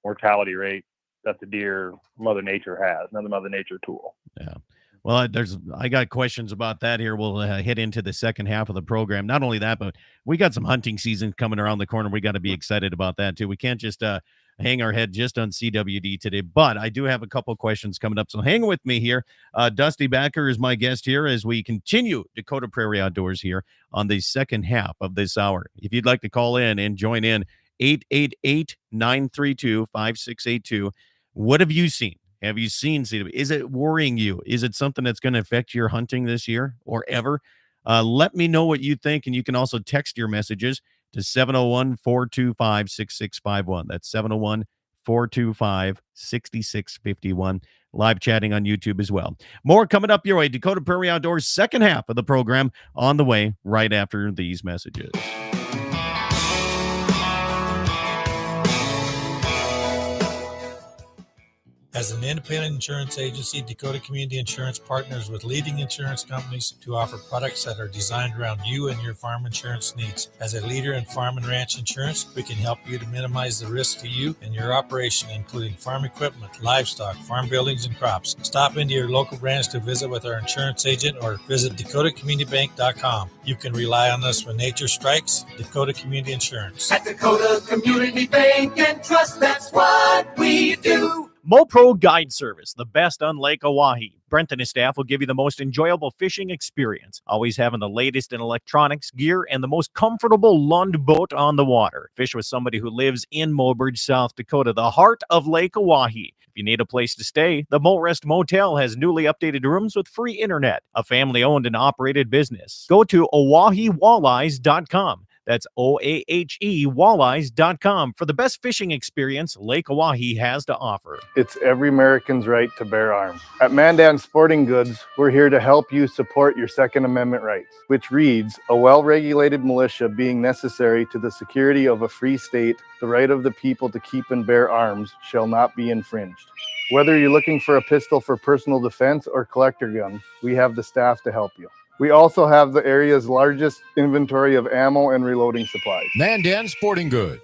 mortality rate that the deer Mother Nature has, another Mother Nature tool? Yeah. Well, I got questions about that here. We'll head into the second half of the program. Not only that, but we got some hunting season coming around the corner. We got to be excited about that too. We can't just hang our head just on CWD today, but I do have a couple of questions coming up. So hang with me here. Dusty Backer is my guest here as we continue Dakota Prairie Outdoors here on the second half of this hour. If you'd like to call in and join in, 888-932-5682. What have you seen? Have you seen CWD? Is it worrying you? Is it something that's going to affect your hunting this year or ever? Let me know what you think, and you can also text your messages to 701-425-6651. That's 701-425-6651. Live chatting on YouTube as well. More coming up your way. Dakota Prairie Outdoors second half of the program on the way right after these messages. As an independent insurance agency, Dakota Community Insurance partners with leading insurance companies to offer products that are designed around you and your farm insurance needs. As a leader in farm and ranch insurance, we can help you to minimize the risk to you and your operation, including farm equipment, livestock, farm buildings, and crops. Stop into your local branch to visit with our insurance agent or visit DakotaCommunityBank.com. You can rely on us when nature strikes. Dakota Community Insurance. At Dakota Community Bank and Trust, that's what we do. MoPro Guide Service, the best on Lake Oahe. Brent and his staff will give you the most enjoyable fishing experience, always having the latest in electronics, gear, and the most comfortable Lund boat on the water. Fish with somebody who lives in Mobridge, South Dakota, the heart of Lake Oahe. If you need a place to stay, the Mo-Rest Motel has newly updated rooms with free internet, a family-owned and operated business. Go to OaheWalleyes.com. That's OAHE Walleyes.com for the best fishing experience Lake Oahe has to offer. It's every American's right to bear arms. At Mandan Sporting Goods, we're here to help you support your Second Amendment rights, which reads, a well-regulated militia being necessary to the security of a free state, the right of the people to keep and bear arms shall not be infringed. Whether you're looking for a pistol for personal defense or collector gun, we have the staff to help you. We also have the area's largest inventory of ammo and reloading supplies. Mandan Sporting Goods,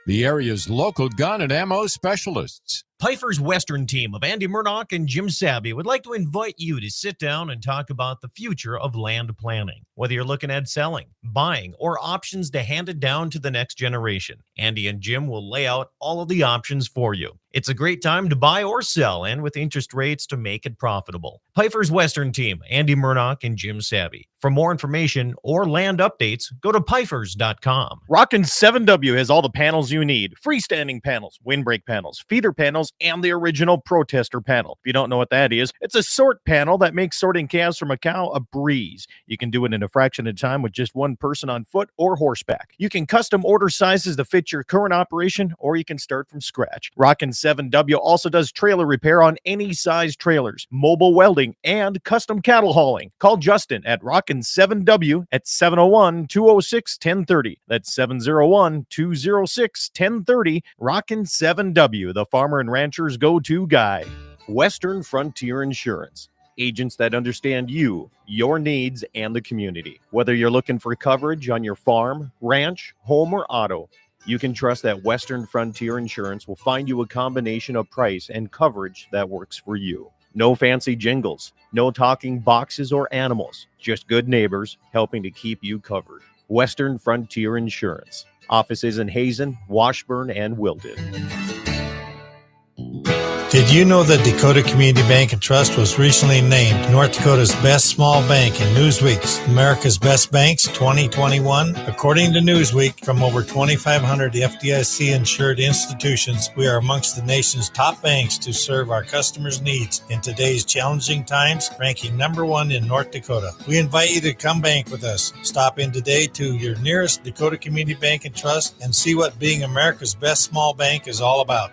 the area's local gun and ammo specialists. Pfeiffer's Western team of Andy Murdoch and Jim Sabby would like to invite you to sit down and talk about the future of land planning. Whether you're looking at selling, buying, or options to hand it down to the next generation, Andy and Jim will lay out all of the options for you. It's a great time to buy or sell, and with interest rates to make it profitable. Pfeiffer's Western team, Andy Murdoch and Jim Sabby. For more information or land updates, go to Pfeiffers.com. Rockin' 7W has all the panels you need. Freestanding panels, windbreak panels, feeder panels, and the original protester panel. If you don't know what that is, it's a sort panel that makes sorting calves from a cow a breeze. You can do it in a fraction of time with just one person on foot or horseback. You can custom order sizes to fit your current operation, or you can start from scratch. Rockin' 7W also does trailer repair on any size trailers, mobile welding, and custom cattle hauling. Call Justin at Rockin' 7W at 701-206-1030. That's 701-206-1030. Rockin' 7W, the farmer and rancher's go-to guy. Western Frontier Insurance. Agents that understand you, your needs, and the community. Whether you're looking for coverage on your farm, ranch, home, or auto, you can trust that Western Frontier Insurance will find you a combination of price and coverage that works for you. No fancy jingles, no talking boxes or animals, just good neighbors helping to keep you covered. Western Frontier Insurance. Offices in Hazen, Washburn, and Wilton. Did you know that Dakota Community Bank and Trust was recently named North Dakota's best small bank in Newsweek's America's Best Banks 2021? According to Newsweek, from over 2,500 FDIC-insured institutions, we are amongst the nation's top banks to serve our customers' needs in today's challenging times, ranking number 1 in North Dakota. We invite you to come bank with us. Stop in today to your nearest Dakota Community Bank and Trust and see what being America's best small bank is all about.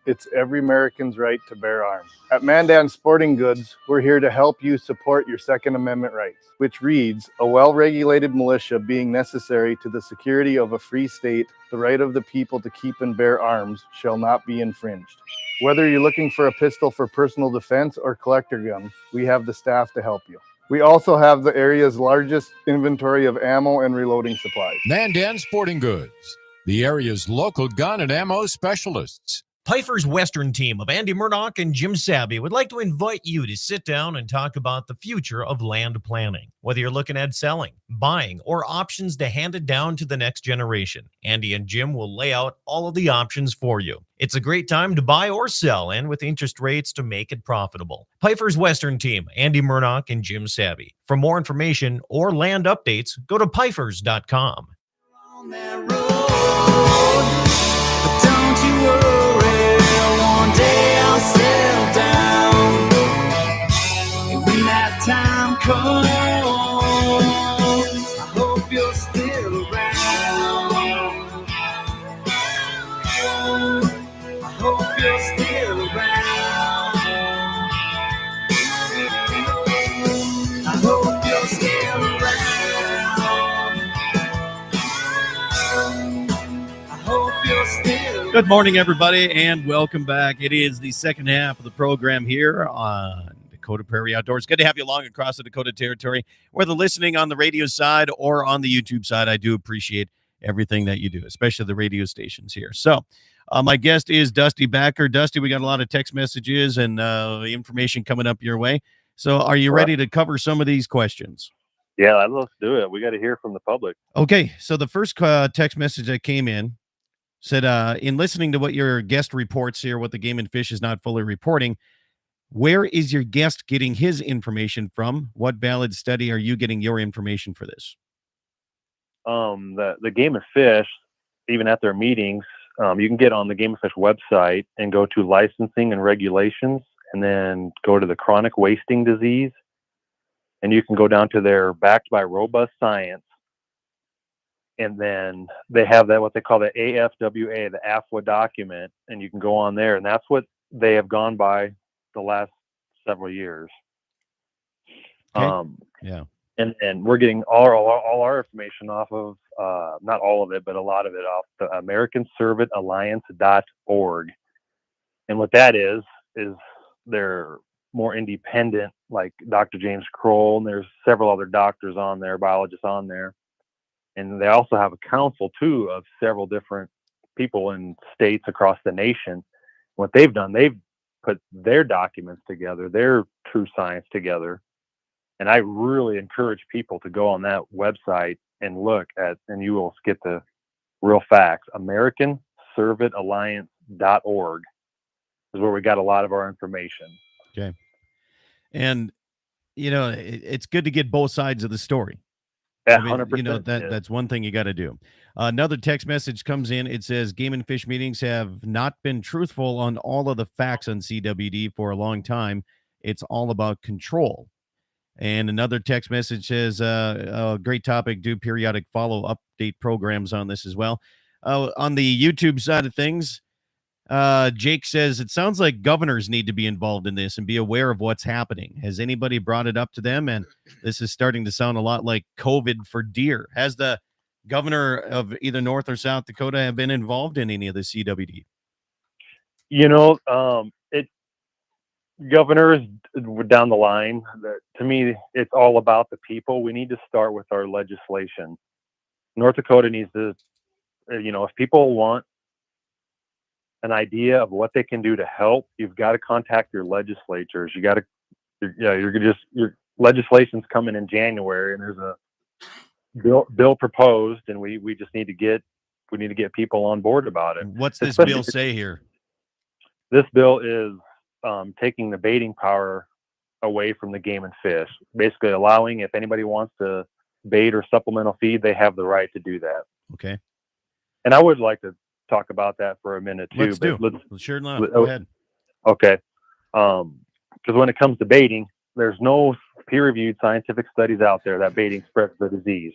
It's every American's right to bear arms. At Mandan Sporting Goods, we're here to help you support your Second Amendment rights, which reads, a well-regulated militia being necessary to the security of a free state, the right of the people to keep and bear arms shall not be infringed. Whether you're looking for a pistol for personal defense or collector gun, we have the staff to help you. We also have the area's largest inventory of ammo and reloading supplies. Mandan Sporting Goods, the area's local gun and ammo specialists. Pfeiffer's Western team of Andy Murdoch and Jim Sabby would like to invite you to sit down and talk about the future of land planning. Whether you're looking at selling, buying, or options to hand it down to the next generation, Andy and Jim will lay out all of the options for you. It's a great time to buy or sell, and with interest rates to make it profitable. Pfeiffer's Western team, Andy Murdoch and Jim Sabby. For more information or land updates, go to Pfeiffers.com. On that road, but don't you worry, one day I'll settle down. And when that time comes, I hope you're still around. I hope you're still around. I hope you're still around. Good morning, everybody, and welcome back. It is the second half of the program here on Dakota Prairie Outdoors. Good to have you along across the Dakota Territory, whether listening on the radio side or on the YouTube side. I do appreciate everything that you do, especially the radio stations here. So my guest is Dusty Backer. Dusty, we got a lot of text messages and information coming up your way. So are you ready to cover some of these questions? Yeah, let's do it. We got to hear from the public. Okay, so the first text message that came in said, in listening to what your guest reports here, what the Game and Fish is not fully reporting, where is your guest getting his information from? What valid study are you getting your information for this? The Game and Fish, even at their meetings, you can get on the Game and Fish website and go to licensing and regulations, and then go to the chronic wasting disease, and you can go down to their backed by robust science. And then they have that, what they call the AFWA, the AFWA document, and you can go on there, and that's what they have gone by the last several years. Okay. Yeah. And we're getting all our information off of, not all of it, but a lot of it off the AmericanServantAlliance.org. And what that is they're more independent, like Dr. James Kroll, and there's several other doctors on there, biologists on there. And they also have a council, too, of several different people in states across the nation. what they've done, they've put their documents together, their true science together. And I really encourage people to go on that website and look at, and you will get the real facts. AmericanCervidaLliance.org is where we got a lot of our information. Okay. And, it's good to get both sides of the story. Yeah, I mean, 100%. that's one thing you got to do. Another text message comes in. It says Game and Fish meetings have not been truthful on all of the facts on CWD for a long time. It's all about control. And another text message says, a great topic. Do periodic follow update programs on this as well. On the YouTube side of things, Jake says, it sounds like governors need to be involved in this and be aware of what's happening. Has anybody brought it up to them? And this is starting to sound a lot like COVID for deer. Has the governor of either North or South Dakota have been involved in any of the CWD? Governors down the line, to me, it's all about the people. We need to start with our legislation. North Dakota needs to, if people want an idea of what they can do to help, you've got to contact your legislatures. Your legislation's coming in January, and there's a bill proposed, and we just need to get people on board about it. What's this bill say here? This bill is taking the baiting power away from the Game and Fish, basically allowing, if anybody wants to bait or supplemental feed, they have the right to do that. Okay. And I would like to talk about that for a minute too. Sure enough. Go ahead. Okay. Because when it comes to baiting, there's no peer-reviewed scientific studies out there that baiting spreads the disease.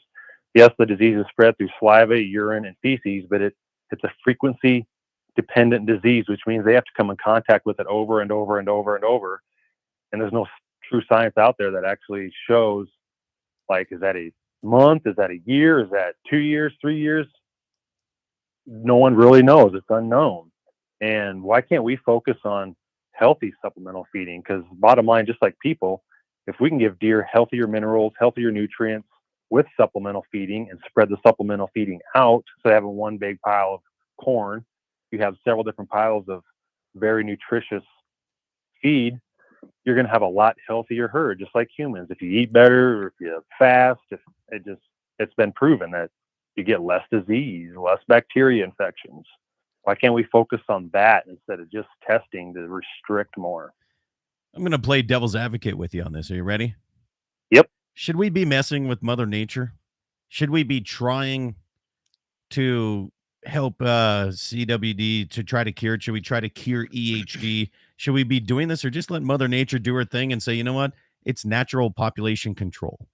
Yes, the disease is spread through saliva, urine, and feces, but it's a frequency-dependent disease, which means they have to come in contact with it over and over and over and over. And there's no true science out there that actually shows, like, is that a month? Is that a year? Is that 2 years, 3 years? No one really knows. It's unknown. And why can't we focus on healthy supplemental feeding? Because bottom line, just like people, if we can give deer healthier minerals, healthier nutrients with supplemental feeding and spread the supplemental feeding out, so having one big pile of corn, you have several different piles of very nutritious feed, you're going to have a lot healthier herd, just like humans. If you eat better, or if you fast, it's been proven that you get less disease, less bacteria infections. Why can't we focus on that instead of just testing to restrict more? I'm going to play devil's advocate with you on this. Are you ready? Yep. Should we be messing with Mother Nature? Should we be trying to help CWD to try to cure it? Should we try to cure EHD? Should we be doing this, or just let Mother Nature do her thing and say, you know what? It's natural population control.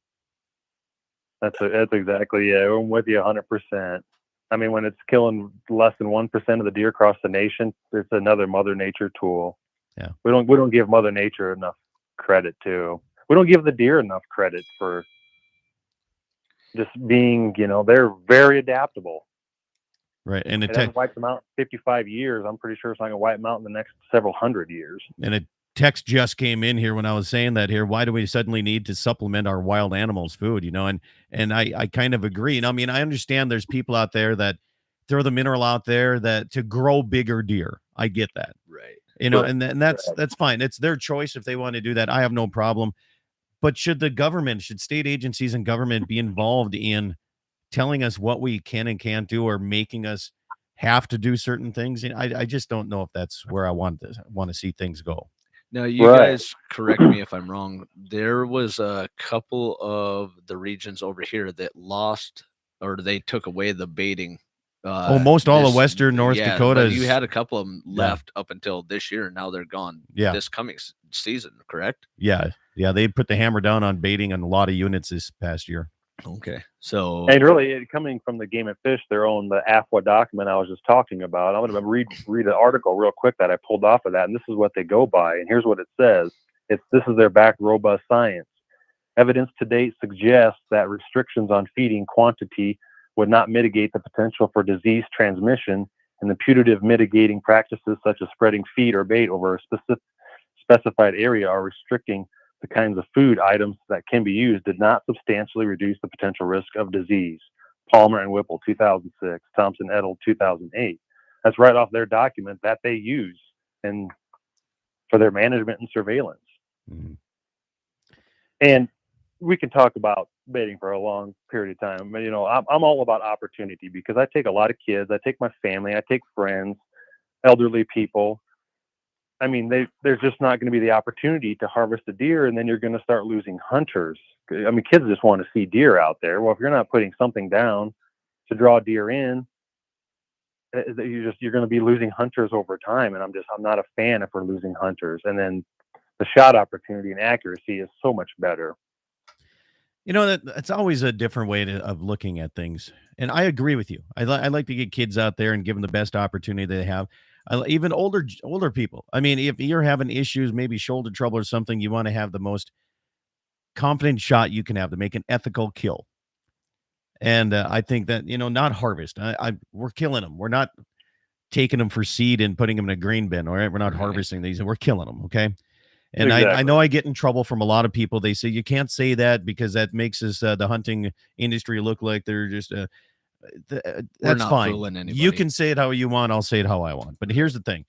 That's exactly, yeah. I'm with you 100%. I mean, when it's killing less than 1% of the deer across the nation, it's another Mother Nature tool. Yeah. We don't give Mother Nature enough credit too. We don't give the deer enough credit for just being, they're very adaptable. Right. And it hasn't wiped them out in 55 years. I'm pretty sure it's not going to wipe them out in the next several hundred years. And a text just came in here when I was saying that here. Why do we suddenly need to supplement our wild animals' food? And I kind of agree. And I mean, I understand there's people out there that throw the mineral out there that to grow bigger deer. I get that. Right. And that's fine. It's their choice if they want to do that. I have no problem. But should state agencies and government be involved in telling us what we can and can't do, or making us have to do certain things? I just don't know if that's where I want to see things go. Now, you guys correct me if I'm wrong. There was a couple of the regions over here that lost, or they took away the baiting. Most all of Western North Dakota. You had a couple of them left up until this year, and now they're gone. Yeah. This coming season, correct? Yeah. They put the hammer down on baiting on a lot of units this past year. Okay, so and really, coming from the Game and Fish, their own the AFWA document I was just talking about. I'm going to read an article real quick that I pulled off of that, and this is what they go by. And here's what it says: this is their back robust science. Evidence to date suggests that restrictions on feeding quantity would not mitigate the potential for disease transmission, and the putative mitigating practices such as spreading feed or bait over a specified area or restricting the kinds of food items that can be used did not substantially reduce the potential risk of disease. Palmer and Whipple, 2006, Thompson et al., 2008. That's right off their document that they use. and for their management and surveillance. Mm-hmm. And we can talk about baiting for a long period of time. But, I'm all about opportunity, because I take a lot of kids, I take my family, I take friends, elderly people. I mean, there's just not going to be the opportunity to harvest a deer, and then you're going to start losing hunters. I mean, kids just want to see deer out there. Well, if you're not putting something down to draw deer in, you're going to be losing hunters over time. And I'm not a fan if we're losing hunters. And then the shot opportunity and accuracy is so much better. That's always a different way of looking at things. And I agree with you. I like to get kids out there and give them the best opportunity they have. Even older people. I mean, if you're having issues, maybe shoulder trouble or something, you want to have the most confident shot you can have to make an ethical kill. And I think that, not harvest. We're killing them. We're not taking them for seed and putting them in a grain bin. All right. We're not harvesting these, and we're killing them. Okay. And Exactly. I know I get in trouble from a lot of people. They say you can't say that because that makes us the hunting industry look like they're just that's not fine. fooling anybody. You can say it how you want. I'll say it how I want. But here's the thing.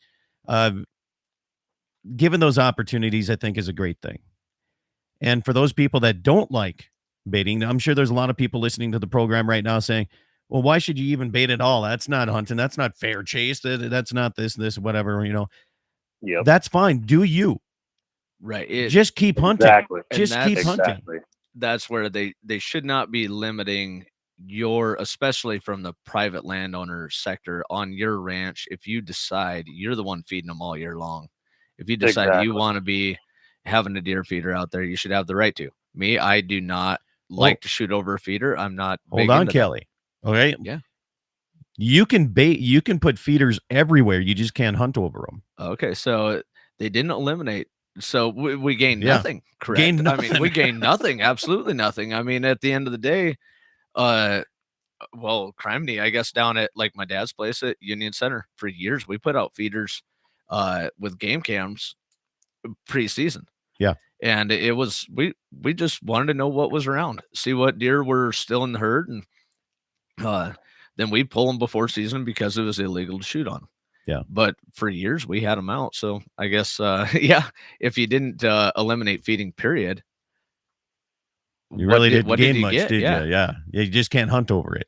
Given those opportunities, I think is a great thing. And for those people that don't like baiting, I'm sure there's a lot of people listening to the program right now saying, well, why should you even bait at all? That's not hunting. That's not fair chase. That's not this, whatever, Yep. That's fine. Do you. Right. Just keep hunting. Exactly. Just keep hunting. Exactly. That's where they should not be limiting especially from the private landowner sector on your ranch. If you decide you're the one feeding them all year long, if you decide you want to be having a deer feeder out there, you should have the right to. Me, I do not like to shoot over a feeder. I'm not. Hold on, Kelly. Okay. Yeah. You can bait. You can put feeders everywhere. You just can't hunt over them. Okay. So they didn't eliminate. So we gained nothing. Correct. Gained nothing. I mean, we gained nothing. Absolutely nothing. I mean, at the end of the day, well, Criminy, I guess down at like my dad's place at Union Center for years, we put out feeders with game cams pre-season. Yeah. And it was we just wanted to know what was around, see what deer were still in the herd, and then we'd pull them before season because it was illegal to shoot on them. Yeah. But for years we had them out. So I guess if you didn't eliminate feeding, period, you really didn't gain much, get? did you? Yeah. You just can't hunt over it.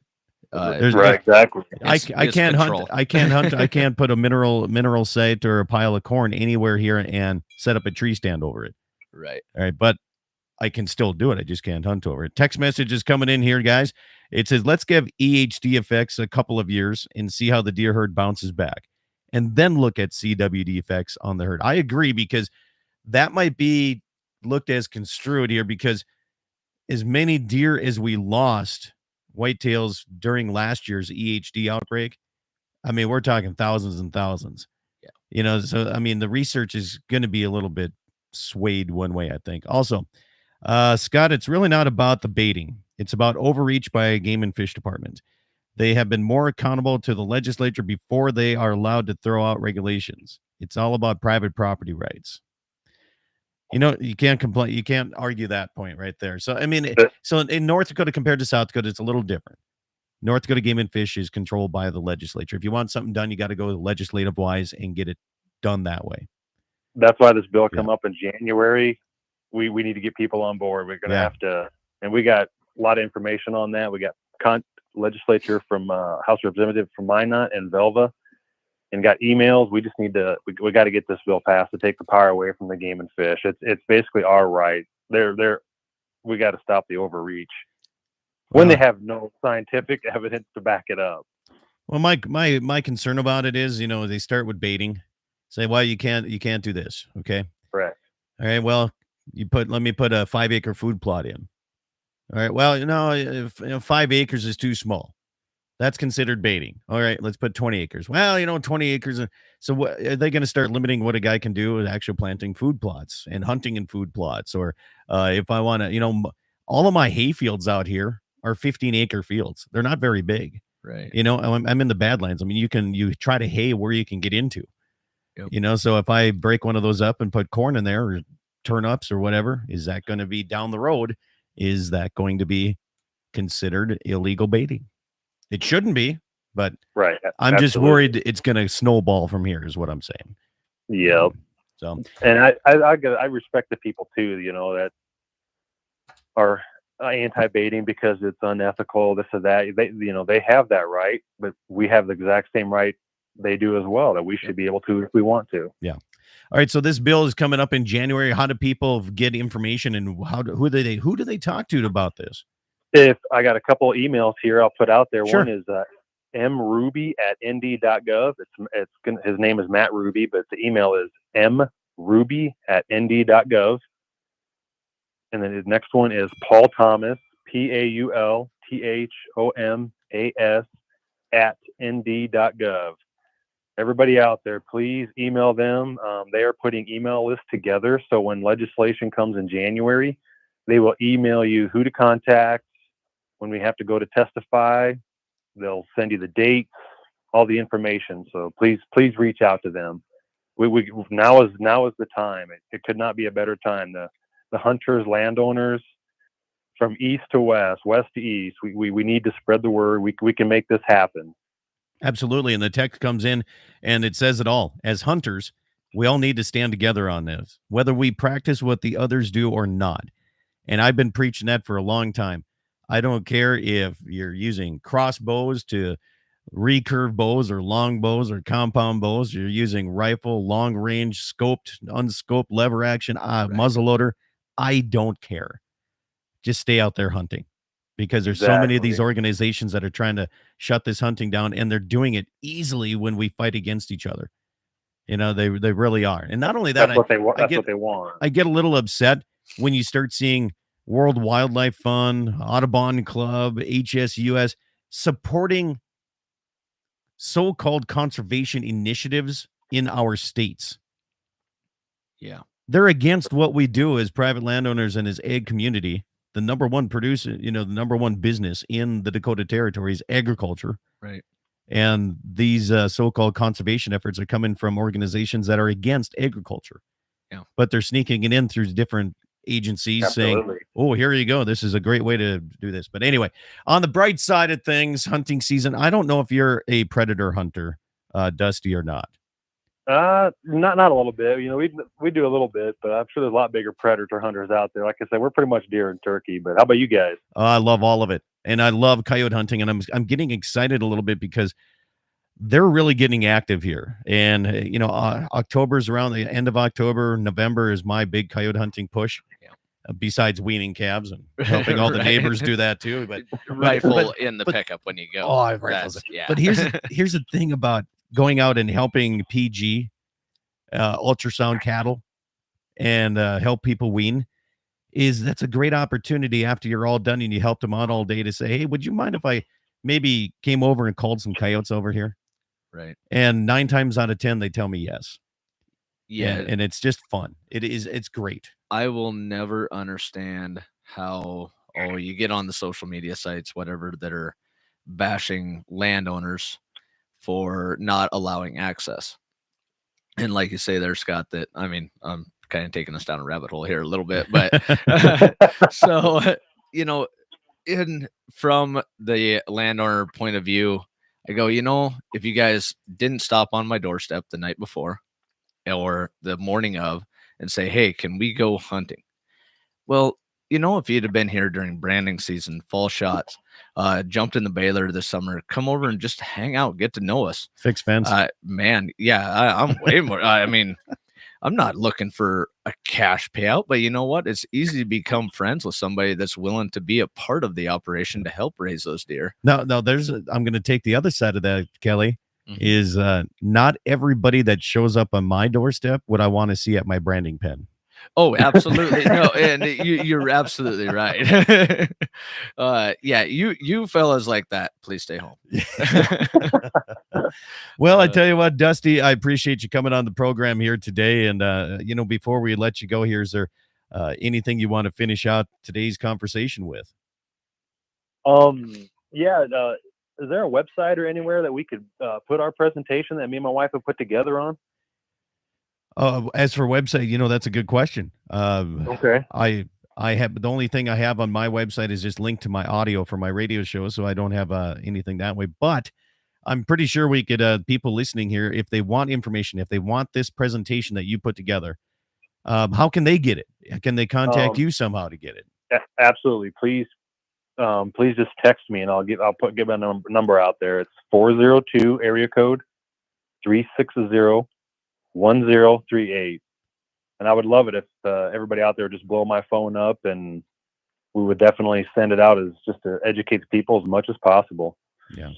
Right, exactly. I can't hunt. I can't hunt. I can't put a mineral site or a pile of corn anywhere here and set up a tree stand over it. Right. All right. But I can still do it. I just can't hunt over it. Text message is coming in here, guys. It says, let's give EHD effects a couple of years and see how the deer herd bounces back, and then look at CWD effects on the herd. I agree, because that might be looked as construed here, because as many deer as we lost whitetails during last year's EHD outbreak, I mean, we're talking thousands and thousands. Yeah. So, I mean, the research is going to be a little bit swayed one way, I think. Also, Scott, it's really not about the baiting. It's about overreach by Game and Fish Department. They have been more accountable to the legislature before they are allowed to throw out regulations. It's all about private property rights. You can't complain. You can't argue that point right there. So, I mean, so in North Dakota compared to South Dakota, it's a little different. North Dakota Game and Fish is controlled by the legislature. If you want something done, you got to go legislative wise and get it done that way. That's why this bill come up in January. We need to get people on board. We're going to have to, and we got a lot of information on that. We got legislature from House Representative from Minot and Velva, and got emails. We just need to, we got to get this bill passed to take the power away from the Game and Fish. It's basically our right. We got to stop the overreach when they have no scientific evidence to back it up. Well, my concern about it is, they start with baiting, say, well, you can't do this. Okay. Correct. All right. Well, let me put a 5-acre food plot in. All right. Well, if 5 acres is too small, that's considered baiting. All right. Let's put 20 acres. Well, 20 acres. So what, are they going to start limiting what a guy can do with actual planting food plots and hunting in food plots? Or if I want to, all of my hay fields out here are 15-acre fields. They're not very big. Right. I'm in the Badlands. I mean, you try to hay where you can get into. Yep. So if I break one of those up and put corn in there or turnips or whatever, is that going to be down the road? Is that going to be considered illegal baiting? It shouldn't be, but right. I'm just worried it's going to snowball from here is what I'm saying. Yep. So, and I respect the people too, that are anti-baiting because it's unethical, this or that. They have that right, but we have the exact same right they do as well, that we should be able to if we want to. Yeah. All right. So this bill is coming up in January. How do people get information, and who do they talk to about this? If I got a couple of emails here, I'll put out there. Sure. One is mruby@nd.gov. His name is Matt Ruby, but the email is mruby@nd.gov. And then the next one is Paul Thomas, PaulThomas @nd.gov. Everybody out there, please email them. They are putting email lists together, so when legislation comes in January, they will email you who to contact. When we have to go to testify, they'll send you the dates, all the information. So please reach out to them. Now is the time. It could not be a better time. The hunters, landowners, from east to west to east, we need to spread the word. We can make this happen. Absolutely. And the text comes in and it says it all. As hunters, we all need to stand together on this, whether we practice what the others do or not. And I've been preaching that for a long time. I don't care if you're using crossbows to recurve bows or long bows or compound bows. You're using rifle, long range, scoped, unscoped, lever action, muzzleloader. I don't care. Just stay out there hunting, because there's so many of these organizations that are trying to shut this hunting down, and they're doing it easily when we fight against each other. They really are. And not only that, that's what they want. That's what they want. I get a little upset when you start seeing World Wildlife Fund, Audubon Club, HSUS supporting so-called conservation initiatives in our states. Yeah. They're against what we do as private landowners and as ag community. The number one producer, the number one business in the Dakota Territory is agriculture. Right. And these so-called conservation efforts are coming from organizations that are against agriculture. Yeah. But they're sneaking it in through different agencies saying, oh, here you go. This is a great way to do this. But anyway, on the bright side of things, hunting season, I don't know if you're a predator hunter, Dusty, or not. Not a little bit. We do a little bit, but I'm sure there's a lot bigger predator hunters out there. Like I said, we're pretty much deer and turkey. But how about you guys? I love all of it, and I love coyote hunting, and I'm getting excited a little bit because they're really getting active here. And October's around the end of October. November is my big coyote hunting push. Yeah. Besides weaning calves and helping all the neighbors do that too. But rifle in the pickup when you go. Oh, rifles. Yeah. But here's the thing about going out and helping PG ultrasound cattle and help people wean is that's a great opportunity after you're all done and you helped them out all day to say, hey, would you mind if I maybe came over and called some coyotes over here? Right. And 9 times out of 10, they tell me yes. Yeah. And it's just fun. It's great. I will never understand how, you get on the social media sites, whatever, that are bashing landowners for not allowing access. And like you say there, Scott, that, I'm kind of taking us down a rabbit hole here a little bit, but so, from the landowner point of view, I go, if you guys didn't stop on my doorstep the night before or the morning of and say, hey, can we go hunting? Well, if you'd have been here during branding season, fall shots, jumped in the baler this summer, come over and just hang out, get to know us. Fix fence. Man, yeah, I'm way more. I'm not looking for a cash payout, but you know what? It's easy to become friends with somebody that's willing to be a part of the operation to help raise those deer. No, I'm going to take the other side of that, Kelly. Mm-hmm. Is not everybody that shows up on my doorstep would I want to see at my branding pen. Oh, absolutely. No, and you're absolutely right. Yeah, you fellas like that, please stay home. Well, I tell you what, Dusty, I appreciate you coming on the program here today. And, before we let you go here, is there anything you want to finish out today's conversation with? Yeah. Is there a website or anywhere that we could put our presentation that me and my wife have put together on? As for website, that's a good question. Okay. I have the only thing I have on my website is just linked to my audio for my radio show, so I don't have anything that way. But I'm pretty sure we could, people listening here, if they want information, if they want this presentation that you put together, how can they get it? Can they contact you somehow to get it? Absolutely. Please just text me and I'll give my number out there. It's 402 area code 360-1038. And I would love it if everybody out there just blow my phone up, and we would definitely send it out as just to educate the people as much as possible. Yeah.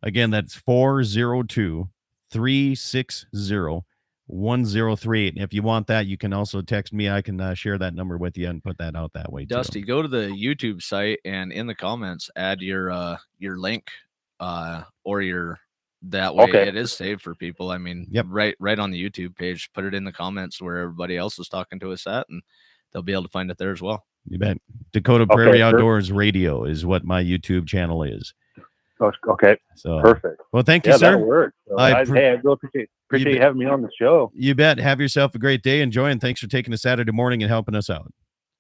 Again, that's 402-360-1038. And if you want that, you can also text me. I can share that number with you and put that out that way. Dusty, go to the YouTube site and in the comments add your link or your that way. Okay. It is saved for people. I mean, Yep. right on the YouTube page, put it in the comments where everybody else is talking to us at, and they'll be able to find it there as well. You bet. Dakota Prairie Outdoors Radio is what my YouTube channel is. Okay. So perfect. Well, thank you, sir. That'll work. So I really appreciate you having me on the show. You bet. Have yourself a great day. Enjoy, and thanks for taking a Saturday morning and helping us out.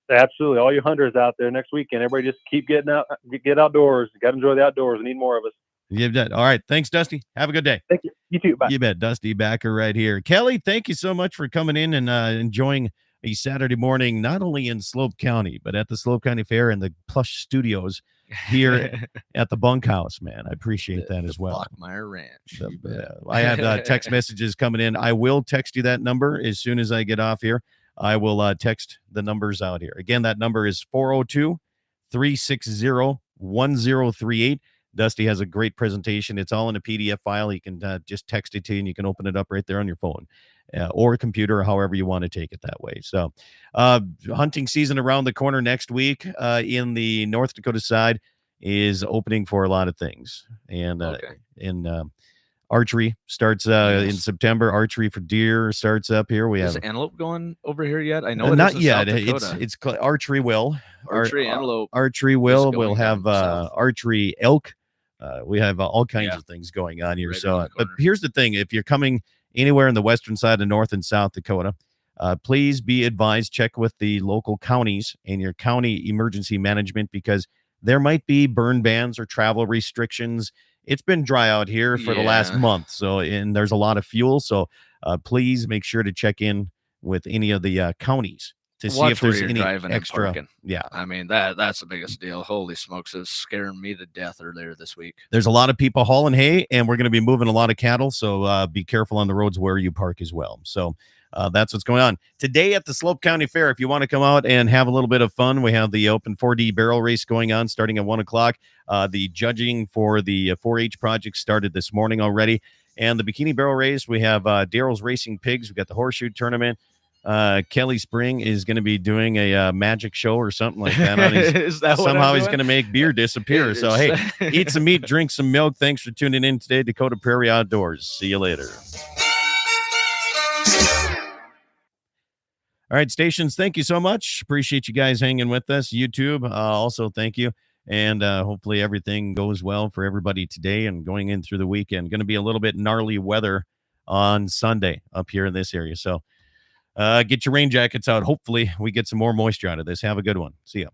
Absolutely. All you hunters out there next weekend, everybody just keep getting out, get outdoors. You got to enjoy the outdoors. We need more of us. You bet. All right. Thanks, Dusty. Have a good day. Thank you. You too. Bye. You bet. Dusty Backer right here. Kelly, thank you so much for coming in and enjoying a Saturday morning, not only in Slope County, but at the Slope County Fair and the plush studios here at the bunkhouse, man. I appreciate that as well. Blockmeyer Ranch. I have text messages coming in. I will text you that number as soon as I get off here. I will text the numbers out here. Again, that number is 402-360-1038. Dusty has a great presentation. It's all in a PDF file. You can just text it to you, and you can open it up right there on your phone or a computer, or however you want to take it that way. So hunting season around the corner next week in the North Dakota side is opening for a lot of things. And archery starts in September. Archery for deer starts up here. We Is have antelope going over here yet? I know it not is in yet. South Dakota. It's archery will. Antelope. Archery will. going We'll have south. archery elk. We have all kinds of things going on here. Right So, around the but corner. here's the thing: if you're coming anywhere in the western side of North and South Dakota, please be advised, check with the local counties and your county emergency management, because there might be burn bans or travel restrictions. It's been dry out here for the last month, and there's a lot of fuel. So please make sure to check in with any of the counties to see if there's any extra. Yeah, I mean that's the biggest deal. Holy smokes, it was scaring me to death earlier this week. There's a lot of people hauling hay, and we're going to be moving a lot of cattle. So be careful on the roads where you park as well. So that's what's going on today at the Slope County Fair. If you want to come out and have a little bit of fun, we have the open 4D barrel race going on starting at 1:00. The judging for the 4-H project started this morning already. And the bikini barrel race, we have Daryl's Racing Pigs. We got the horseshoe tournament. Kelly Spring is going to be doing a magic show or something like that. Somehow he's going to make beer disappear. So, hey, eat some meat, drink some milk. Thanks for tuning in today, Dakota Prairie Outdoors. See you later. All right, stations, thank you so much. Appreciate you guys hanging with us. YouTube, also thank you. And hopefully everything goes well for everybody today and going in through the weekend. Going to be a little bit gnarly weather on Sunday up here in this area. So get your rain jackets out. Hopefully we get some more moisture out of this. Have a good one. See ya.